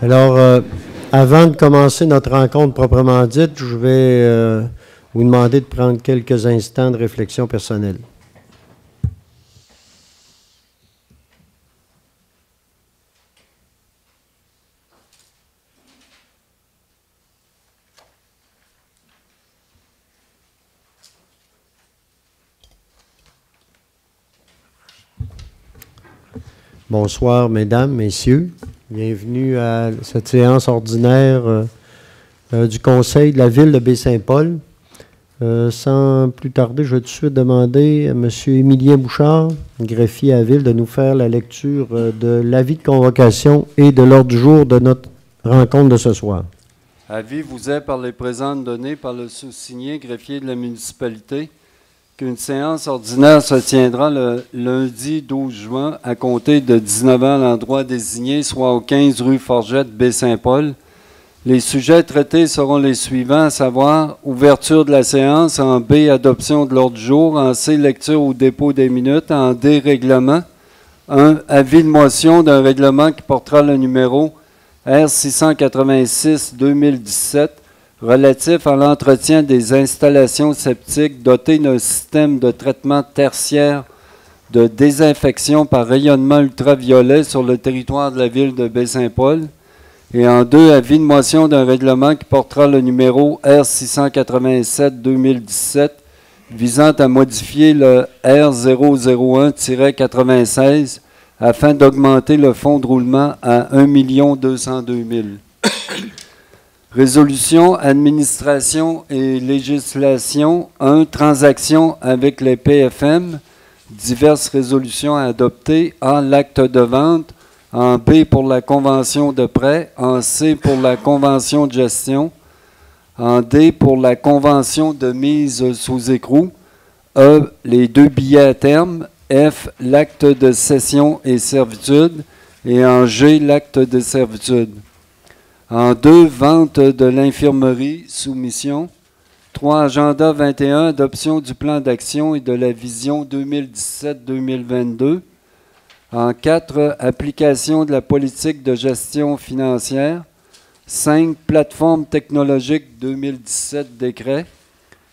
Alors, avant de commencer notre rencontre proprement dite, je vais vous demander de prendre quelques instants de réflexion personnelle. Bonsoir, mesdames, messieurs. Bienvenue à cette séance ordinaire du Conseil de la Ville de Baie-Saint-Paul. Sans plus tarder, je vais tout de suite demander à M. Émilien Bouchard, greffier à la Ville, de nous faire la lecture de l'avis de convocation et de l'ordre du jour de notre rencontre de ce soir. Avis vous est par les présentes données par le sous-signé greffier de la municipalité qu'une séance ordinaire se tiendra le lundi 12 juin à compter de 19h à l'endroit désigné, soit au 15 rue Forgette, Baie-Saint-Paul. Les sujets traités seront les suivants, à savoir ouverture de la séance, en B, adoption de l'ordre du jour, en C, lecture ou dépôt des minutes, en D, règlement. 1. Avis de motion d'un règlement qui portera le numéro R686-2017 relatif à l'entretien des installations septiques dotées d'un système de traitement tertiaire de désinfection par rayonnement ultraviolet sur le territoire de la ville de Baie-Saint-Paul. Et en 2, avis de motion d'un règlement qui portera le numéro R687-2017 visant à modifier le R001-96 afin d'augmenter le fonds de roulement à 1 202 000. Résolution, administration et législation. 1. Transactions avec les PFM. Diverses résolutions à adopter. A. L'acte de vente. En B. Pour la convention de prêt. En C. Pour la convention de gestion. En D. Pour la convention de mise sous écrou. E. Les 2 billets à terme. F. L'acte de cession et servitude. Et en G. L'acte de servitude. En 2, vente de l'infirmerie, soumission. 3, agenda 21, adoption du plan d'action et de la vision 2017-2022. En 4, application de la politique de gestion financière. 5, plateforme technologique 2017, décret.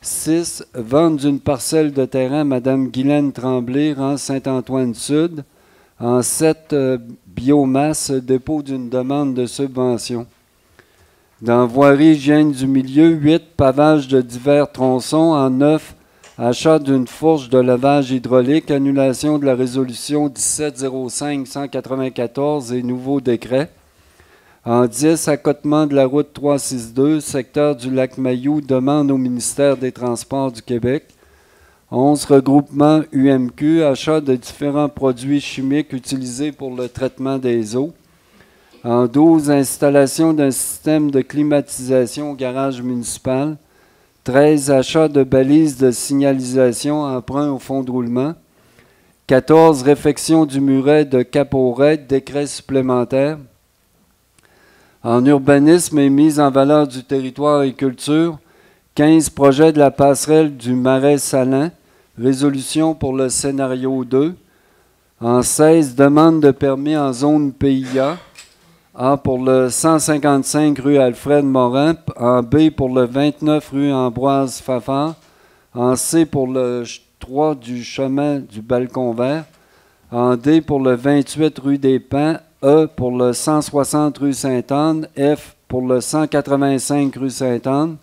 6, vente d'une parcelle de terrain à Mme Guylaine Tremblay, rang Saint-Antoine-Sud. En 7, biomasse, dépôt d'une demande de subvention. Dans voirie, hygiène du milieu, 8, pavage de divers tronçons. En 9, achat d'une fourche de levage hydraulique, annulation de la résolution 1705-194 et nouveau décret. En 10, accotement de la route 362, secteur du lac Mayou, demande au ministère des Transports du Québec. 11, regroupement UMQ, achat de différents produits chimiques utilisés pour le traitement des eaux. En 12, installation d'un système de climatisation au garage municipal. 13, achat de balises de signalisation emprunt au fonds de roulement. 14, réfection du muret de Cap-au-Red, décret supplémentaire. En urbanisme et mise en valeur du territoire et culture. 15, projet de la passerelle du Marais Salin, résolution pour le scénario 2. En 16, demande de permis en zone PIA. A pour le 155 rue Alfred Morin, en B pour le 29 rue Ambroise Fafard, en C pour le 3 du chemin du Balcon Vert, en D pour le 28 rue des Pins, E pour le 160 rue Sainte-Anne, F pour le 185 rue Sainte-Anne,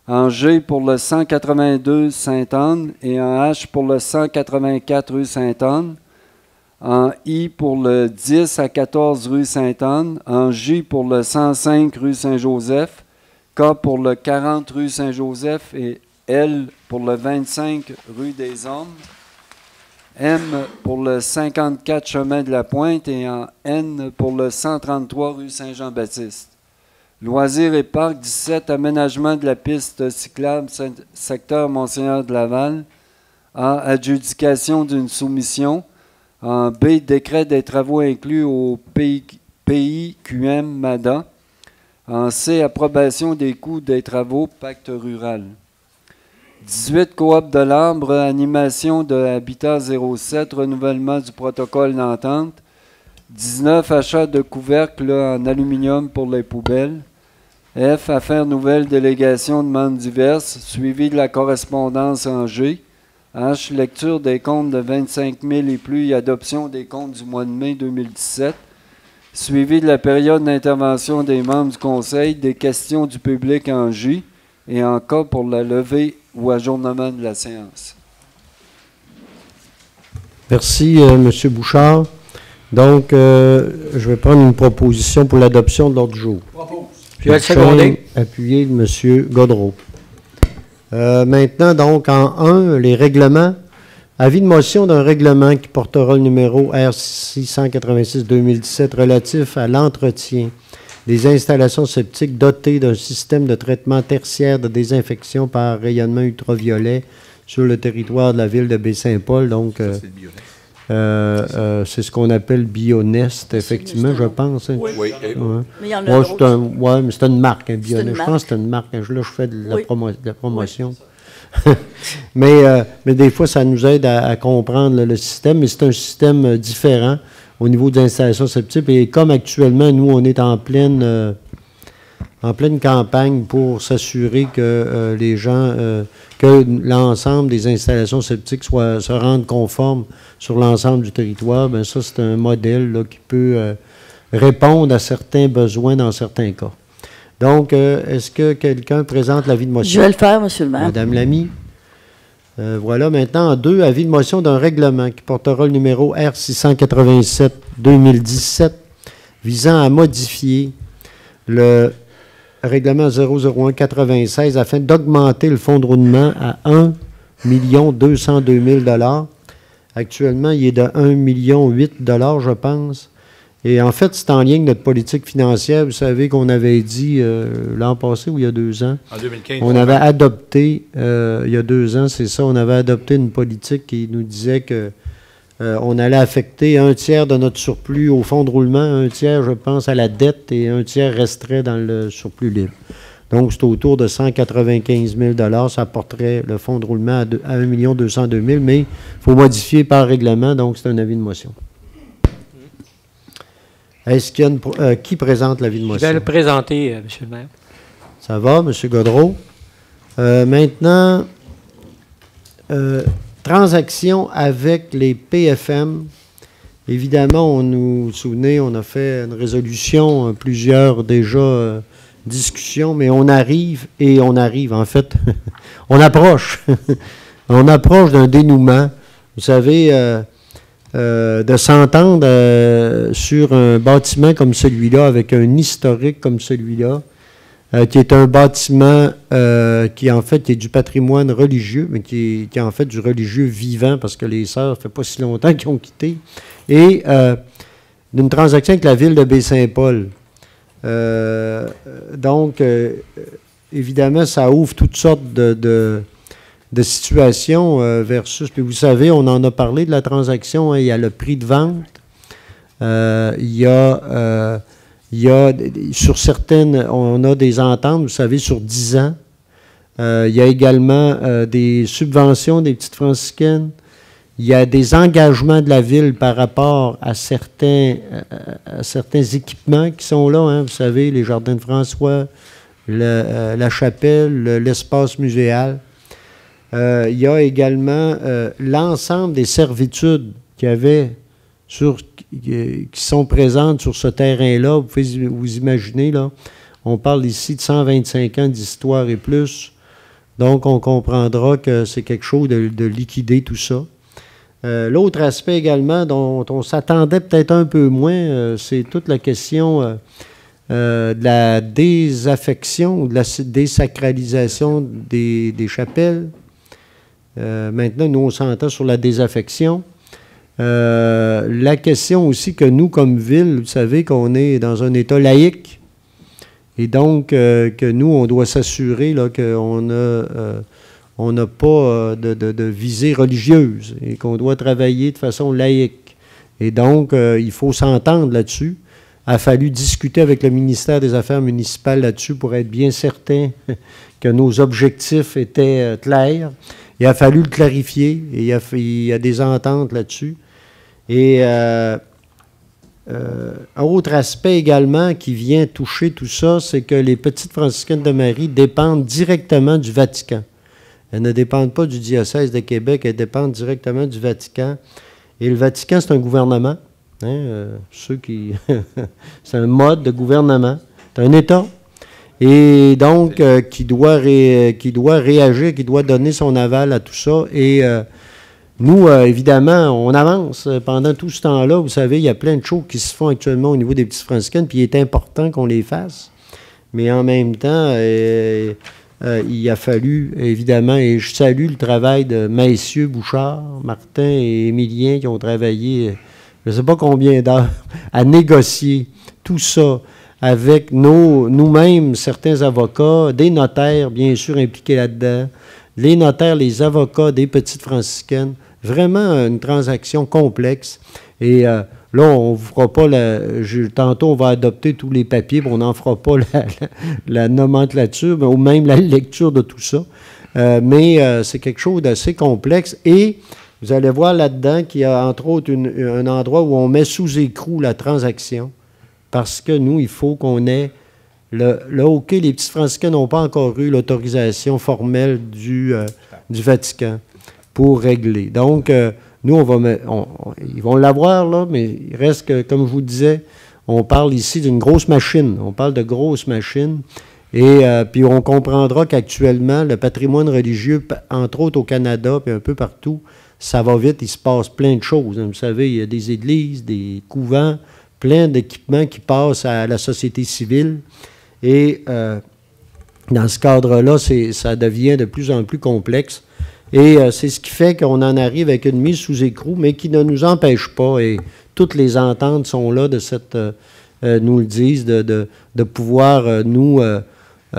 en G pour le 182 Sainte-Anne et en H pour le 184 rue Sainte-Anne, en I pour le 10 à 14 rue Sainte-Anne, en J pour le 105 rue Saint-Joseph, K pour le 40 rue Saint-Joseph et L pour le 25 rue des Hommes, M pour le 54 chemin de la Pointe et en N pour le 133 rue Saint-Jean-Baptiste. Loisirs et parcs, 17, aménagement de la piste cyclable, secteur Monseigneur de Laval. A, adjudication d'une soumission. En B, décret des travaux inclus au PIQM MADA. En C, approbation des coûts des travaux, pacte rural. 18, coop de l'Arbre, animation de Habitat 07, renouvellement du protocole d'entente. 19, achat de couvercles en aluminium pour les poubelles. F, affaires nouvelles, délégation, demandes diverses, suivi de la correspondance en G. H, lecture des comptes de 25 000 et plus et adoption des comptes du mois de mai 2017. Suivi de la période d'intervention des membres du Conseil, des questions du public en J et en cas pour la levée ou ajournement de la séance. Merci, M. Bouchard. Donc, je vais prendre une proposition pour l'adoption de l'ordre du jour. Je vais le seconder. Appuyé de M. Godreau. Maintenant, donc, en 1, les règlements. Avis de motion d'un règlement qui portera le numéro R686-2017 relatif à l'entretien des installations septiques dotées d'un système de traitement tertiaire de désinfection par rayonnement ultraviolet sur le territoire de la ville de Baie-Saint-Paul. Donc, c'est ce qu'on appelle Bionest, effectivement, je pense. Oui. Ouais. Mais il y en a Ouais, mais c'est une marque, hein, Bionest. Je pense que c'est une marque. Là, je fais de la, Oui. de la promotion. Oui. mais des fois, ça nous aide à comprendre le système, mais c'est un système différent au niveau des installations septiques. Et comme actuellement, nous, on est en pleine campagne pour s'assurer que les gens, que l'ensemble des installations septiques se rendent conformes sur l'ensemble du territoire, bien ça, c'est un modèle là, qui peut répondre à certains besoins dans certains cas. Donc, est-ce que quelqu'un présente l'avis de motion? Je vais le faire, M. le maire. Madame Lamy. Voilà, maintenant, en 2, avis de motion d'un règlement qui portera le numéro R687-2017 visant à modifier le règlement 001-96 afin d'augmenter le fonds de roulement à 1 202 000 Actuellement, il est de 1,8 million, je pense. Et en fait, c'est en lien avec notre politique financière. Vous savez qu'on avait dit l'an passé ou il y a 2 ans. En 2015. On avait adopté, il y a 2 ans, c'est ça, on avait adopté une politique qui nous disait que on allait affecter 1/3 de notre surplus au fonds de roulement, 1/3, je pense, à la dette et 1/3 resterait dans le surplus libre. Donc, c'est autour de 195 000 ça porterait le fonds de roulement à 1 202 000 mais il faut modifier par règlement, donc c'est un avis de motion. Est-ce qu'il y a qui présente l'avis de motion? Je vais le présenter, M. le maire. Ça va, M. Godreau. Maintenant, transaction avec les PFM. Évidemment, on nous souvenez, on a fait une résolution, plusieurs déjà discussions, mais on arrive, en fait, on approche. On approche d'un dénouement. Vous savez, de s'entendre sur un bâtiment comme celui-là, avec un historique comme celui-là, qui est un bâtiment qui, en fait, est du patrimoine religieux, mais qui est en fait du religieux vivant, parce que les sœurs, ça fait pas si longtemps qu'ils ont quitté, et d'une transaction avec la ville de Baie-Saint-Paul. Donc, évidemment, ça ouvre toutes sortes de situations versus... Puis vous savez, on en a parlé de la transaction, hein, il y a le prix de vente, il y a sur certaines, on a des ententes, vous savez, sur 10 ans. Il y a également des subventions des petites franciscaines. Il y a des engagements de la ville par rapport à certains équipements qui sont là. Hein, vous savez, les Jardins de François, la chapelle, l'espace muséal. Il y a également l'ensemble des servitudes qu'il y avait qui sont présentes sur ce terrain-là. Vous pouvez vous imaginer, là, on parle ici de 125 ans d'histoire et plus. Donc, on comprendra que c'est quelque chose de liquider tout ça. L'autre aspect également dont on s'attendait peut-être un peu moins, c'est toute la question de la désaffection ou de la désacralisation des chapelles. Maintenant, nous, on s'entend sur la désaffection. La question aussi que nous, comme ville, vous savez qu'on est dans un État laïque Et donc, que nous, on doit s'assurer là, qu'on n'a pas de visée religieuse et qu'on doit travailler de façon laïque. Et donc, il faut s'entendre là-dessus. Il a fallu discuter avec le ministère des Affaires municipales là-dessus pour être bien certain que nos objectifs étaient clairs. Il a fallu le clarifier et il y a des ententes là-dessus. Et un autre aspect également qui vient toucher tout ça, c'est que les petites franciscaines de Marie dépendent directement du Vatican. Elles ne dépendent pas du diocèse de Québec, elles dépendent directement du Vatican. Et le Vatican, c'est un gouvernement. C'est un mode de gouvernement. C'est un État. Et donc, qui doit réagir, qui doit donner son aval à tout ça. Et nous, évidemment, on avance pendant tout ce temps-là. Vous savez, il y a plein de choses qui se font actuellement au niveau des petites franciscaines, puis il est important qu'on les fasse. Mais en même temps, il a fallu, évidemment, et je salue le travail de messieurs Bouchard, Martin et Émilien qui ont travaillé, je ne sais pas combien d'heures, à négocier tout ça avec nous-mêmes, certains avocats, des notaires, bien sûr, impliqués là-dedans, les notaires, les avocats des petites franciscaines. Vraiment une transaction complexe. Et là, on ne vous fera pas tantôt, on va adopter tous les papiers, mais on n'en fera pas la nomenclature, ou même la lecture de tout ça. Mais c'est quelque chose d'assez complexe. Et vous allez voir là-dedans qu'il y a entre autres un endroit où on met sous écrou la transaction. Parce que nous, il faut qu'on ait OK, les petites franciscaines n'ont pas encore eu l'autorisation formelle du Vatican pour régler. Donc, nous, ils vont l'avoir, là, mais il reste que, comme je vous disais, on parle ici d'une grosse machine. On parle de grosses machines. Et puis, on comprendra qu'actuellement, le patrimoine religieux, entre autres au Canada, puis un peu partout, ça va vite, il se passe plein de choses. Vous savez, il y a des églises, des couvents, plein d'équipements qui passent à la société civile. Et dans ce cadre-là, ça devient de plus en plus complexe. Et c'est ce qui fait qu'on en arrive avec une mise sous écrou, mais qui ne nous empêche pas, et toutes les ententes sont là, nous le disent, de pouvoir, nous,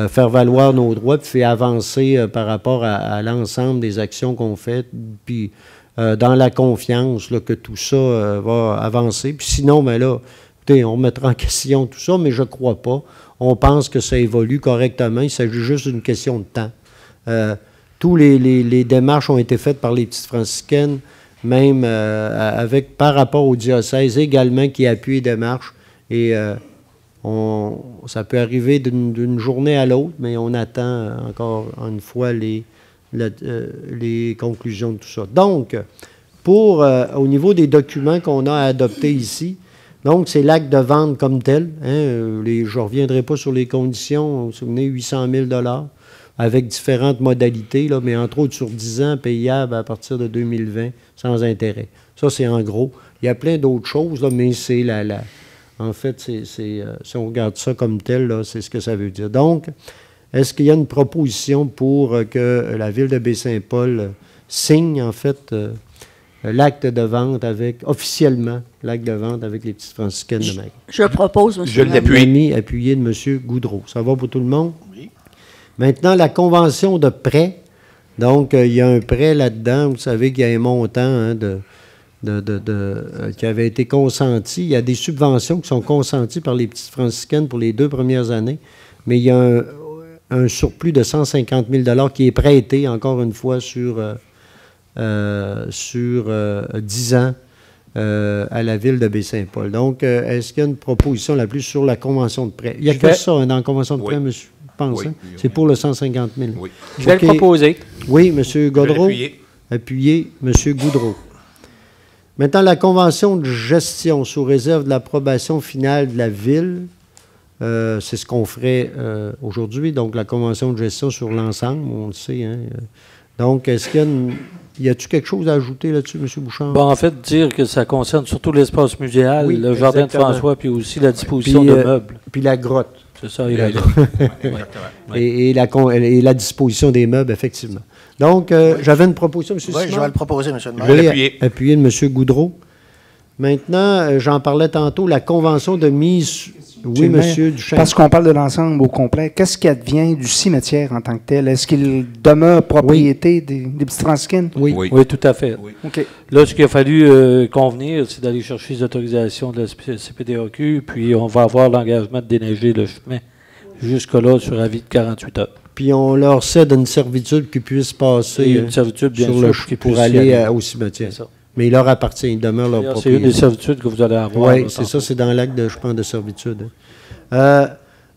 faire valoir nos droits, puis faire avancer par rapport à l'ensemble des actions qu'on fait, puis dans la confiance là, que tout ça va avancer. Puis sinon, ben là, écoutez, on mettra en question tout ça, mais je ne crois pas. On pense que ça évolue correctement. Il s'agit juste d'une question de temps. Tous les démarches ont été faites par les petites franciscaines, même par rapport au diocèse également qui appuie les démarches. Et ça peut arriver d'une journée à l'autre, mais on attend encore une fois les conclusions de tout ça. Donc, au niveau des documents qu'on a adoptés ici, donc c'est l'acte de vente comme tel. Je ne reviendrai pas sur les conditions. Vous vous souvenez, 800 000 $ avec différentes modalités, là, mais entre autres sur 10 ans, payable à partir de 2020, sans intérêt. Ça, c'est en gros. Il y a plein d'autres choses, là, mais c'est en fait, si on regarde ça comme tel, là, c'est ce que ça veut dire. Donc, est-ce qu'il y a une proposition pour que la Ville de Baie-Saint-Paul signe, en fait, l'acte de vente officiellement, l'acte de vente avec les petites franciscaines de Marie? Je propose, M. Je l'appuie. Appuyé de M. Goudreau. Ça va pour tout le monde? Oui. Maintenant, la convention de prêt. Donc, il y a un prêt là-dedans. Vous savez qu'il y a un montant qui avait été consenti. Il y a des subventions qui sont consenties par les petites franciscaines pour les 2 premières années. Mais il y a un surplus de 150 000 $ qui est prêté, encore une fois, sur 10 ans à la Ville de Baie-Saint-Paul. Donc, est-ce qu'il y a une proposition la plus sur la convention de prêt? Il y a que ça dans la convention de prêt, monsieur, je pense. Oui. C'est pour le 150 000. Oui. Je vais le proposer. Oui, M. Gaudreau. Appuyer. M. Goudreau. Maintenant, la convention de gestion sous réserve de l'approbation finale de la Ville, c'est ce qu'on ferait aujourd'hui, donc la convention de gestion sur l'ensemble, on le sait. Hein. Donc, est-ce qu'il y a-t-il quelque chose à ajouter là-dessus, M. Bouchard? Bon, en fait, dire que ça concerne surtout l'espace muséal, oui, le jardin de François, puis aussi la disposition de meubles. Puis la grotte. C'est ça, et la grotte. Et la disposition des meubles, effectivement. Donc, j'avais une proposition, M. Simon. Oui, je vais le proposer, M. le maire. Oui, appuyé de M. Goudreau. Maintenant, j'en parlais tantôt, la convention de mise... Oui, monsieur Duchesne. Parce qu'on parle de l'ensemble au complet, qu'est-ce qui advient du cimetière en tant que tel? Est-ce qu'il demeure propriété des petits franciscains? Oui. Oui, tout à fait. Oui. OK. Là, ce qu'il a fallu convenir, c'est d'aller chercher les autorisations de la CPDAQ, puis on va avoir l'engagement de déneiger le chemin jusque-là sur avis de 48 heures. Puis on leur cède une servitude qu'ils puissent passer Une servitude, bien sur sûr, le qui pour puisse y aller au cimetière. C'est ça. Mais il leur appartient, il demeure leur D'ailleurs, c'est propriété. une des servitudes que vous allez avoir. Oui, là, c'est tantôt. ça, c'est dans l'acte de, je pense, de servitude.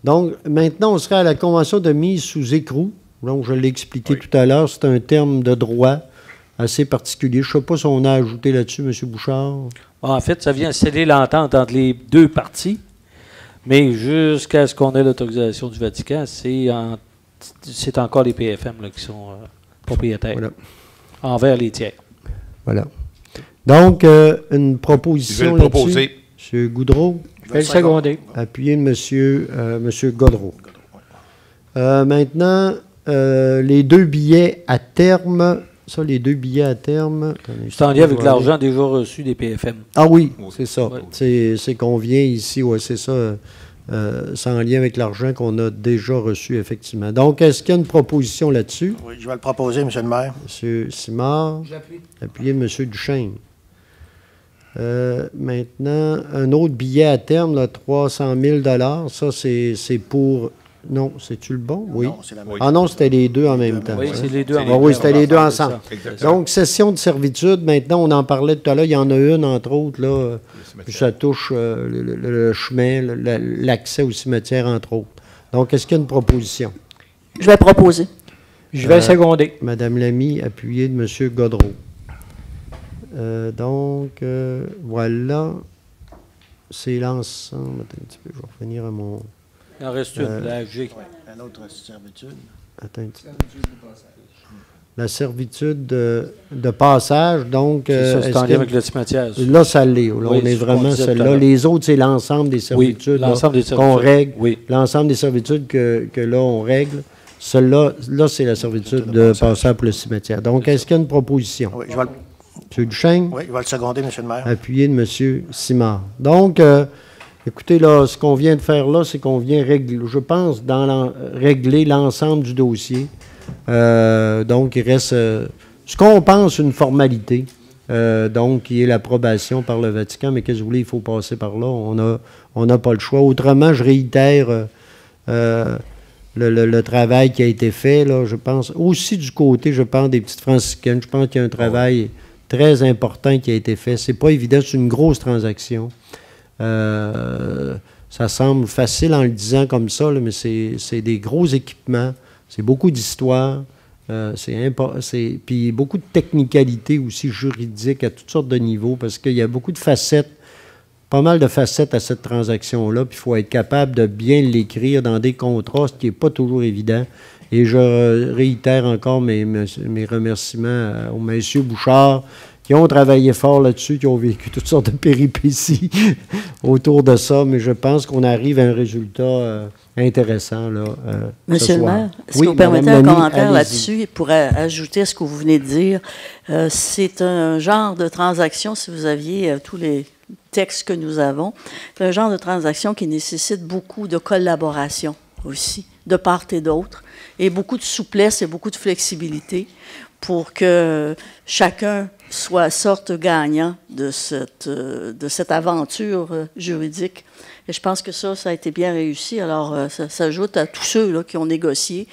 Donc, maintenant, on serait à la convention de mise sous écrou. Donc, je l'ai expliqué tout à l'heure, c'est un terme de droit assez particulier. Je ne sais pas si on a ajouté là-dessus, M. Bouchard. En fait, ça vient sceller l'entente entre les deux parties, mais jusqu'à ce qu'on ait l'autorisation du Vatican, c'est encore les PFM là, qui sont propriétaires Voilà. envers les tiers. Voilà. Donc, une Je vais proposition le là-dessus. proposer. M. Goudreau, Je vais le seconder. appuyé de M. Godreau. Maintenant, les deux billets à terme. Ça, les deux billets à terme. C'est en lien avec l'argent déjà reçu des PFM. Ah oui, c'est ça. Oui. C'est qu'on vient ici, ouais, c'est ça. C'est en lien avec l'argent qu'on a déjà reçu, effectivement. Donc, est-ce qu'il y a une proposition là-dessus? Oui, je vais le proposer, M. le maire. M. Simard. Appuyé de M. Duchesne. Maintenant, un autre billet à terme, là, 300 000 ça, c'est pour... Non, c'est-tu le bon? Oui. Non, c'est la même. Ah non, c'était les deux en même temps. Oui, hein? c'est les deux C'est en les même Ah oui, temps. c'était les deux C'est ensemble. ça. Exactement. Donc, cession de servitude, maintenant, on en parlait tout à l'heure, il y en a une, entre autres, là, ça touche le chemin, l'accès au cimetière, entre autres. Donc, est-ce qu'il y a une proposition? Je vais proposer. Je vais le seconder. Madame Lamy, appuyée de M. Godreau. Voilà. C'est l'ensemble. Attends un petit peu, je vais revenir à mon... Il en reste une, la G. Une autre servitude. Attends un petit peu. La servitude de passage, donc... C'est ça, c'est est-ce en que- lien avec le cimetière. ça. Là, ça l'est. Là, Oui, on est c'est ce qu'on vraiment disait tout à celle-là. l'heure. Les autres, c'est l'ensemble des Oui, servitudes là, l'ensemble des qu'on servitudes. règle. Oui. L'ensemble des servitudes que là, on règle. Celle-là, là, c'est la servitude de passage pour le cimetière. Donc, est-ce qu'il y a une proposition? Oui, je vais M. Duchesne? le seconder, M. le maire. Appuyé de M. Simard. Donc, écoutez, là, ce qu'on vient de faire là, c'est qu'on vient régler, je pense, régler l'ensemble du dossier. Donc, il reste ce qu'on pense une formalité, donc, qui est l'approbation par le Vatican, mais qu'est-ce que vous voulez, il faut passer par là. On n'a pas le choix. Autrement, je réitère le travail qui a été fait, là, je pense, aussi du côté, je pense, des petites franciscaines. Je pense qu'il y a un travail très important qui a été fait. C'est pas évident, c'est une grosse transaction. Ça semble facile en le disant comme ça, là, mais c'est des gros équipements, c'est beaucoup d'histoire, puis beaucoup de technicalité aussi juridique à toutes sortes de niveaux, parce qu'il y a beaucoup de facettes, pas mal de facettes à cette transaction-là, puis il faut être capable de bien l'écrire dans des contrats, ce qui n'est pas toujours évident. Et je réitère encore mes remerciements aux messieurs Bouchard, qui ont travaillé fort là-dessus, qui ont vécu toutes sortes de péripéties autour de ça, mais je pense qu'on arrive à un résultat intéressant là, Monsieur ce le soir. maire, est-ce Oui, que vous permettez Madame un Lamy, commentaire allez-y. là-dessus pour ajouter à ce que vous venez de dire? C'est un genre de transaction, si vous aviez tous les textes que nous avons, c'est un genre de transaction qui nécessite beaucoup de collaboration aussi, de part et d'autre, et beaucoup de souplesse et beaucoup de flexibilité pour que chacun sorte gagnant de cette aventure juridique. Et je pense que ça a été bien réussi. Alors, ça s'ajoute à tous ceux là, qui ont négocié,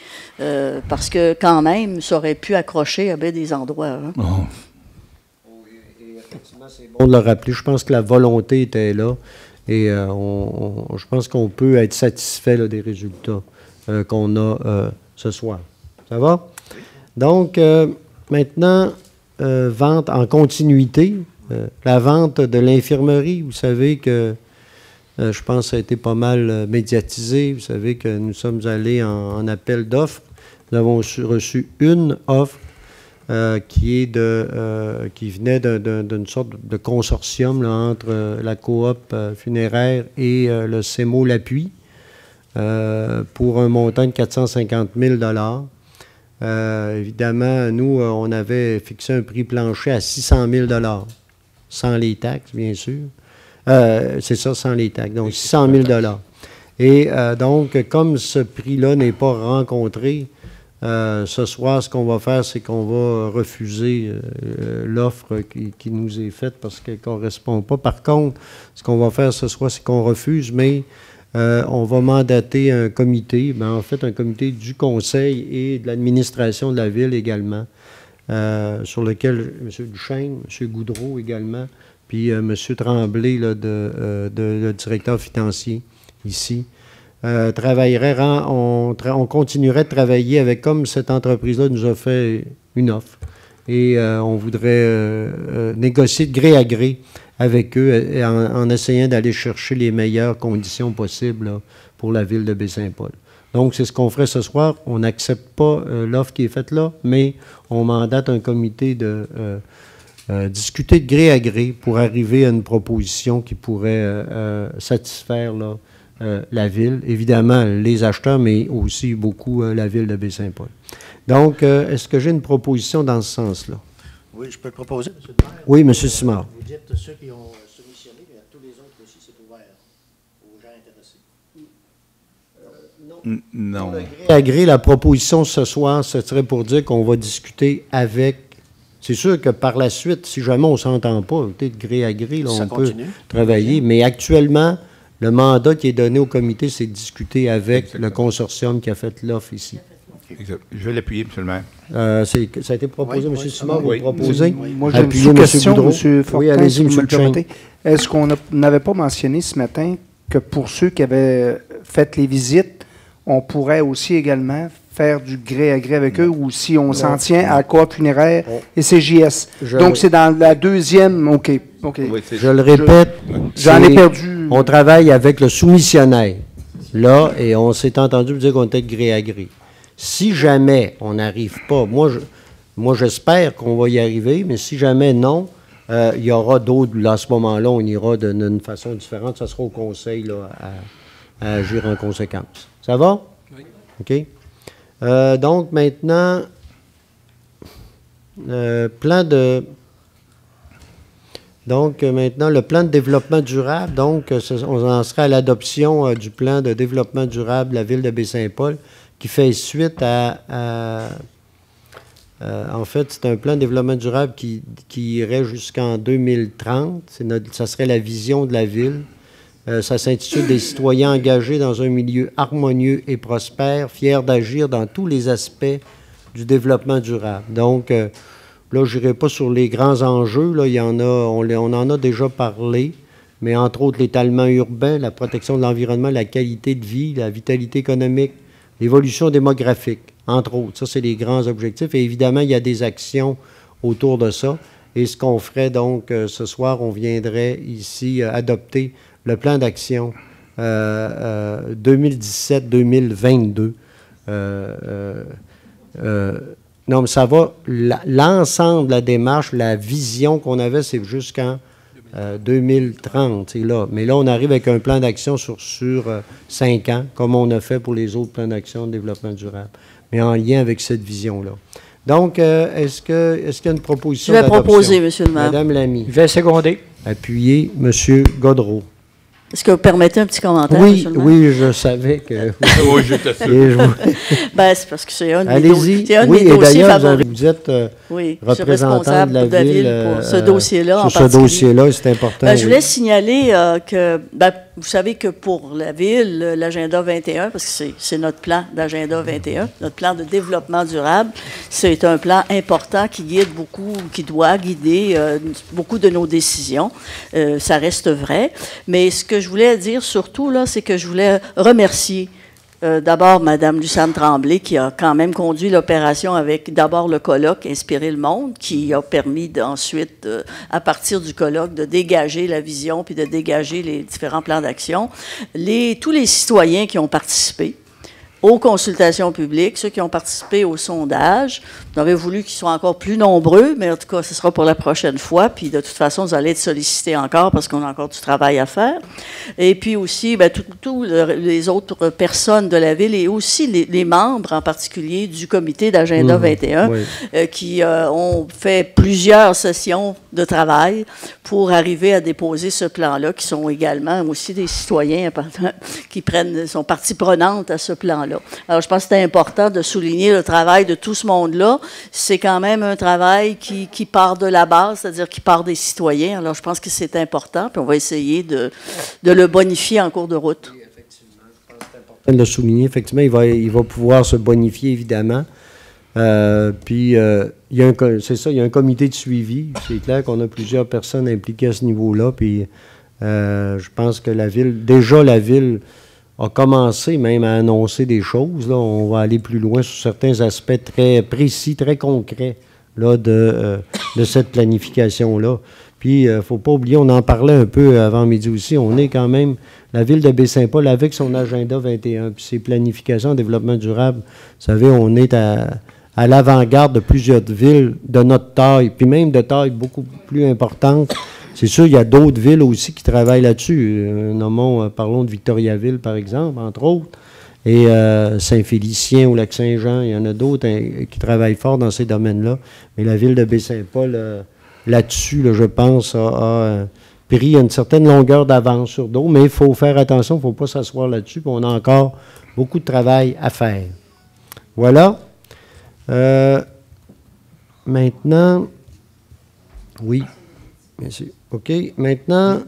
parce que quand même, ça aurait pu accrocher à bien des endroits. Hein. C'est bon de le rappeler. Je pense que la volonté était là et je pense qu'on peut être satisfait là, des résultats qu'on a ce soir. Ça va? Donc, maintenant, vente en continuité. La vente de l'infirmerie, vous savez que je pense que ça a été pas mal médiatisé. Vous savez que nous sommes allés en appel d'offres. Nous avons reçu une offre qui venait d'une sorte de consortium là, entre la coop funéraire et le CEMO L'Appui pour un montant de 450 000 évidemment, nous, on avait fixé un prix plancher à 600 000 . sans les taxes, bien sûr. C'est ça, sans les taxes. Donc, 600 000 $. Et donc, comme ce prix-là n'est pas rencontré, ce soir, ce qu'on va faire, c'est qu'on va refuser l'offre qui nous est faite parce qu'elle ne correspond pas. Par contre, ce qu'on va faire ce soir, c'est qu'on refuse, mais on va mandater un comité, en fait, un comité du conseil et de l'administration de la ville également, sur lequel M. Duchesne, M. Goudreau également, puis M. Tremblay, là, le directeur financier ici, travaillerait, on continuerait de travailler avec, comme cette entreprise-là nous a fait une offre. Et on voudrait négocier de gré à gré avec eux en essayant d'aller chercher les meilleures conditions possibles là, pour la ville de Baie-Saint-Paul. Donc, c'est ce qu'on ferait ce soir. On n'accepte pas l'offre qui est faite là, mais on mandate un comité de discuter de gré à gré pour arriver à une proposition qui pourrait satisfaire là, la ville, évidemment les acheteurs, mais aussi beaucoup la ville de Baie-Saint-Paul. Donc, est-ce que j'ai une proposition dans ce sens-là? Oui, je peux le proposer, M. le maire. Oui, M. Simard. Vous dites ceux qui ont soumissionné, mais à tous les autres aussi, c'est ouvert aux gens intéressés. Non. Gré à gré, la proposition ce soir, ce serait pour dire qu'on va discuter avec. C'est sûr que par la suite, si jamais on ne s'entend pas, peut-être gré à gré, là, on peut travailler. Mais actuellement, le mandat qui est donné au comité, c'est de discuter avec Exactement. le consortium qui a fait l'offre ici. Exact. Je vais l'appuyer, M. le maire. Ça a été proposé, Oui, M. oui, Simard, oui. vous le proposez? Moi, j'ai une Appuyez, M. sous-question, Goudreau. M. Fortin, Oui, allez-y, si vous M. me le Duchesne. permettez. Est-ce qu'on n'avait pas mentionné ce matin que pour ceux qui avaient fait les visites, on pourrait aussi également faire du gré à gré avec eux, ou si on s'en tient à Coop funéraire et CJS? Donc, c'est dans la deuxième... OK. Oui, c'est Je le répète, J'en ai c'est- perdu... On travaille avec le soumissionnaire, là, et on s'est entendu dire qu'on était de gré à gré. Si jamais on n'arrive pas, moi j'espère qu'on va y arriver, mais si jamais non, il y aura d'autres, là, à ce moment-là, on ira d'une façon différente, ça sera au conseil là, à agir en conséquence. Ça va? Oui. OK. Donc maintenant, plan de... Donc, maintenant, le plan de développement durable, donc, on en sera à l'adoption du plan de développement durable de la ville de Baie-Saint-Paul, qui fait suite en fait, c'est un plan de développement durable qui irait jusqu'en 2030. Ça serait la vision de la ville. Ça s'intitule « Des citoyens engagés dans un milieu harmonieux et prospère, fiers d'agir dans tous les aspects du développement durable ». Donc, là, je n'irai pas sur les grands enjeux. Là, il y en a, on en a déjà parlé, mais entre autres l'étalement urbain, la protection de l'environnement, la qualité de vie, la vitalité économique, l'évolution démographique, entre autres. Ça, c'est les grands objectifs. Et évidemment, il y a des actions autour de ça. Et ce qu'on ferait donc ce soir, on viendrait ici adopter le plan d'action 2017-2022. Non, mais ça va, l'ensemble de la démarche, la vision qu'on avait, c'est jusqu'en 2030. Là. Mais là, on arrive avec un plan d'action sur 5 ans, comme on a fait pour les autres plans d'action de développement durable, mais en lien avec cette vision-là. Donc, est-ce qu'il y a une proposition Je vais d'adoption? proposer, M. le maire. Madame Lamy. Je vais seconder. Appuyez M. Godreau. Est-ce que vous permettez un petit commentaire, Oui, M. le maire? oui, je savais que... Oui, je t'assure. Et Ben, c'est parce que c'est un de mes Allez-y. c'est un de Oui, mes et dossiers d'ailleurs, favoris. vous êtes Oui, je suis représentant responsable de la ville pour ce dossier-là en sur ce particulier. dossier-là, c'est important. Je oui. voulais signaler que, vous savez que pour la ville, l'agenda 21, parce que c'est notre plan d'agenda 21, notre plan de développement durable, c'est un plan important qui guide beaucoup, qui doit guider beaucoup de nos décisions. Ça reste vrai. Mais ce que je voulais dire surtout, là, c'est que je voulais remercier d'abord Mme Lucerne Tremblay, qui a quand même conduit l'opération avec d'abord le colloque Inspirer le monde, qui a permis ensuite, à partir du colloque, de dégager la vision puis de dégager les différents plans d'action. Tous les citoyens qui ont participé, aux consultations publiques, ceux qui ont participé au sondage. On aurait voulu qu'ils soient encore plus nombreux, mais en tout cas, ce sera pour la prochaine fois. Puis de toute façon, vous allez être sollicités encore parce qu'on a encore du travail à faire. Et puis aussi, tous les autres personnes de la ville et aussi les membres en particulier du comité d'Agenda 21 oui. qui ont fait plusieurs sessions de travail pour arriver à déposer ce plan-là, qui sont également aussi des citoyens qui sont partie prenante à ce plan-là. Alors, je pense que c'est important de souligner le travail de tout ce monde-là. C'est quand même un travail qui part de la base, c'est-à-dire qui part des citoyens. Alors, je pense que c'est important, puis on va essayer de le bonifier en cours de route. Oui, effectivement, je pense que c'est important de le souligner. Effectivement, il va pouvoir se bonifier, évidemment. Puis, il y a un comité de suivi. C'est clair qu'on a plusieurs personnes impliquées à ce niveau-là. Puis, je pense que la ville a commencé même à annoncer des choses. Là. On va aller plus loin sur certains aspects très précis, très concrets là, de cette planification-là. Puis, il ne faut pas oublier, on en parlait un peu avant midi aussi, on est quand même, la ville de Baie-Saint-Paul, avec son agenda 21, puis ses planifications en développement durable, vous savez, on est à l'avant-garde de plusieurs villes de notre taille, puis même de taille beaucoup plus importante. C'est sûr, il y a d'autres villes aussi qui travaillent là-dessus. Parlons de Victoriaville, par exemple, entre autres, et Saint-Félicien ou Lac-Saint-Jean. Il y en a d'autres qui travaillent fort dans ces domaines-là. Mais la ville de Baie-Saint-Paul, là-dessus, je pense, a pris une certaine longueur d'avance sur d'autres. Mais il faut faire attention, il ne faut pas s'asseoir là-dessus. Puis on a encore beaucoup de travail à faire. Voilà. Maintenant, oui. Merci. OK. Maintenant,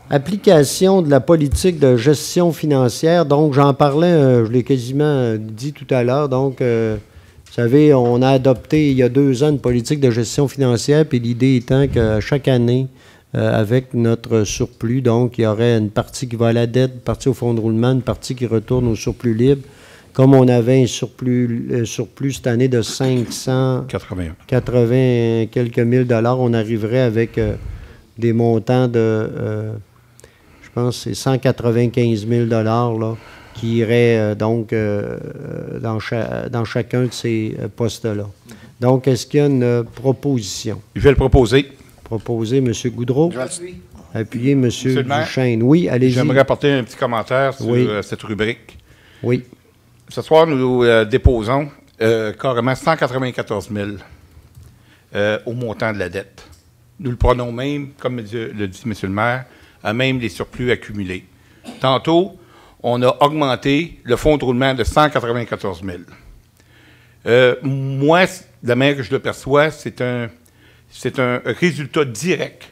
application de la politique de gestion financière. Donc, j'en parlais, je l'ai quasiment dit tout à l'heure. Donc, vous savez, on a adopté il y a 2 ans une politique de gestion financière, puis l'idée étant que chaque année, avec notre surplus, donc, il y aurait une partie qui va à la dette, une partie au fonds de roulement, une partie qui retourne au surplus libre. Comme on avait un surplus cette année de 580 quelques mille dollars, on arriverait avec des montants de, je pense, c'est 195 000 dollars là, qui iraient dans chacun de ces postes-là. Donc, est-ce qu'il y a une proposition? Je vais le proposer. Proposer, M. Goudreau. Appuyer, M. Duchesne. Oui, allez-y. J'aimerais apporter un petit commentaire sur cette rubrique. Oui. Ce soir, nous déposons carrément 194 000 au montant de la dette. Nous le prenons même, comme le dit M. le maire, à même les surplus accumulés. Tantôt, on a augmenté le fonds de roulement de 194 000. Moi, de la manière que je le perçois, c'est un résultat direct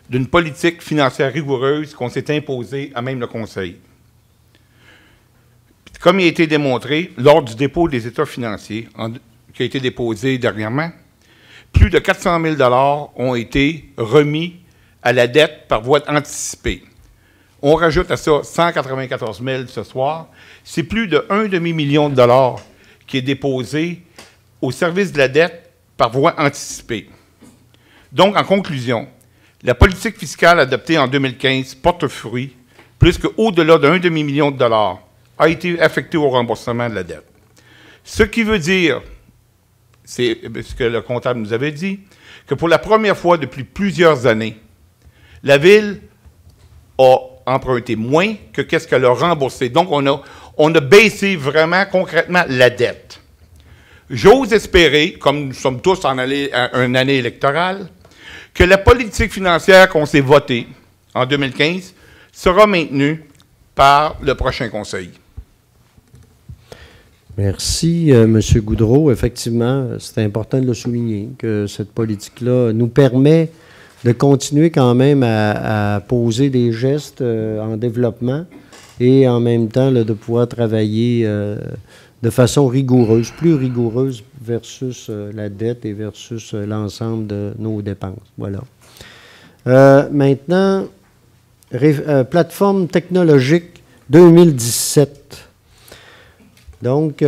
d'une politique financière rigoureuse qu'on s'est imposée à même le Conseil. Comme il a été démontré lors du dépôt des états financiers qui a été déposé dernièrement, plus de 400 000 $ ont été remis à la dette par voie anticipée. On rajoute à ça 194 000 ce soir. C'est plus de $1,5 million qui est déposé au service de la dette par voie anticipée. Donc, en conclusion, la politique fiscale adoptée en 2015 porte fruit, puisque au-delà de $1,5 million a été affecté au remboursement de la dette. Ce qui veut dire, c'est ce que le comptable nous avait dit, que pour la première fois depuis plusieurs années, la Ville a emprunté moins que qu'est-ce qu'elle a remboursé. Donc, on a baissé vraiment concrètement la dette. J'ose espérer, comme nous sommes tous en une année électorale, que la politique financière qu'on s'est votée en 2015 sera maintenue par le prochain Conseil. Merci, M. Goudreau. Effectivement, c'est important de le souligner, que cette politique-là nous permet de continuer quand même à poser des gestes en développement et en même temps là, de pouvoir travailler de façon rigoureuse, plus rigoureuse versus la dette et versus l'ensemble de nos dépenses. Voilà. Maintenant, plateforme technologique 2017. Donc,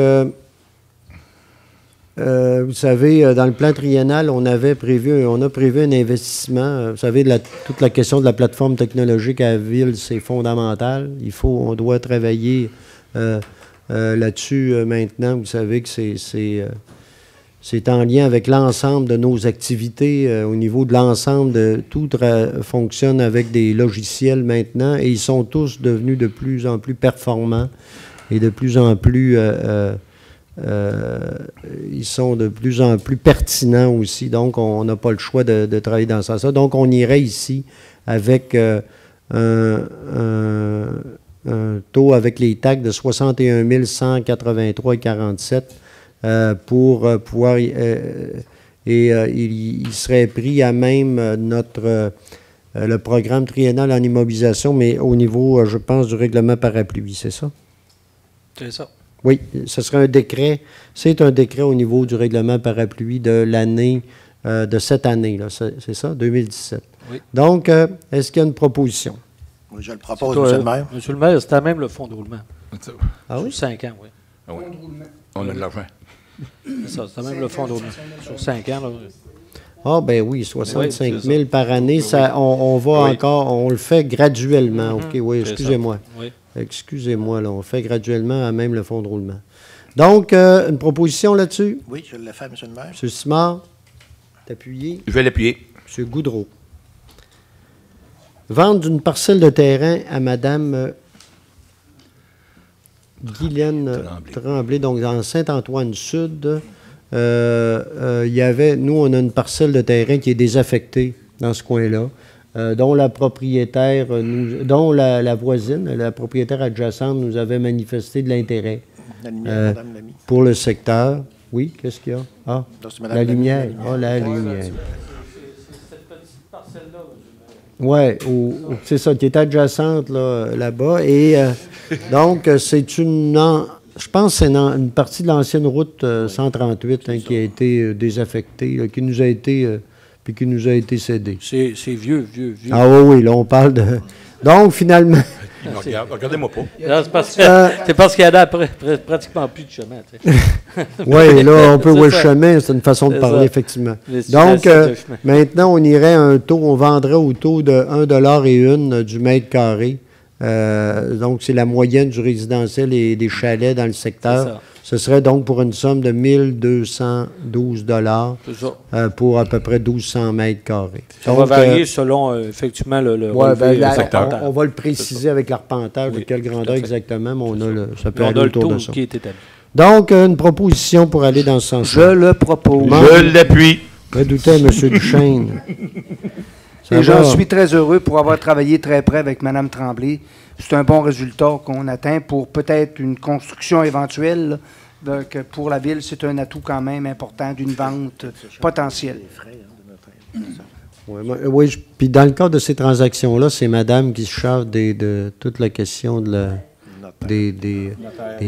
vous savez, dans le plan triennal, on a prévu un investissement. Vous savez, toute la question de la plateforme technologique à la ville, c'est fondamental. On doit travailler là-dessus maintenant. Vous savez que c'est en lien avec l'ensemble de nos activités au niveau de l'ensemble de tout fonctionne avec des logiciels maintenant et ils sont tous devenus de plus en plus performants et de plus en plus ils sont de plus en plus pertinents aussi. Donc, on n'a pas le choix de travailler dans ce sens-là. Donc, on irait ici avec un taux avec les taxes de 61 183,47 pour pouvoir... il serait pris à même le programme triennal en immobilisation, mais au niveau, je pense, du règlement parapluie, c'est ça? C'est ça. Oui, ce serait un décret. C'est un décret au niveau du règlement parapluie de l'année, de cette année, là, c'est ça, 2017. Oui. Donc, est-ce qu'il y a une proposition? Oui, je le propose, M. le maire. Monsieur le maire, c'était même le fonds de roulement. Ah oui? Sur 5 ans, oui. Ah oui. On a de l'argent. C'est ça, c'était même le fonds de roulement. Sur 5 ans, là. Ah, ben oui, 65 Oui, 000 par année, ça, on va encore, on le fait graduellement. OK, oui, excusez-moi. Oui. Excusez-moi, là, on fait graduellement à même le fonds de roulement. Donc, une proposition là-dessus? Oui, je l'ai fait, M. le maire. M. Simard, t'appuyer. Je vais l'appuyer. M. Goudreau. Vente d'une parcelle de terrain à Mme Guylaine Tremblay, donc dans Saint-Antoine-Sud. Nous, on a une parcelle de terrain qui est désaffectée dans ce coin-là, dont la propriétaire, dont la voisine, la propriétaire adjacente nous avait manifesté de l'intérêt pour le secteur. Oui, qu'est-ce qu'il y a? Ah, la lumière. Ah, la lumière. Oui, c'est ça, qui est adjacente là-bas. Et donc, c'est je pense que c'est une partie de l'ancienne route 138 qui a été désaffectée, là, qui nous a été cédée. C'est vieux. Ah oui, là, on parle de... Donc, finalement... Regardez-moi pas. C'est parce qu'il y en a pratiquement plus de chemin. Oui, là, on peut voir le chemin, c'est une façon de parler, effectivement. Donc, maintenant, on irait à un taux, on vendrait au taux de 1,01 du mètre carré. Donc, c'est la moyenne du résidentiel et des chalets dans le secteur. Ce serait donc pour une somme de 1 212 pour à peu près 1200 mètres carrés. Ça va varier selon, effectivement, le secteur. On va le préciser avec l'arpentage, de quelle grandeur exactement, mais ça peut aller autour de ça. Qui est établi. Donc, une proposition pour aller dans ce sens-là. Je le propose. Je l'appuie. Redoutais, M. Duchesne. Et j'en suis très heureux pour avoir travaillé très près avec Mme Tremblay. C'est un bon résultat qu'on atteint pour peut-être une construction éventuelle. Donc, pour la ville, c'est un atout quand même important d'une vente potentielle. Oui, puis dans le cadre de ces transactions-là, c'est Madame qui se charge de toute la question des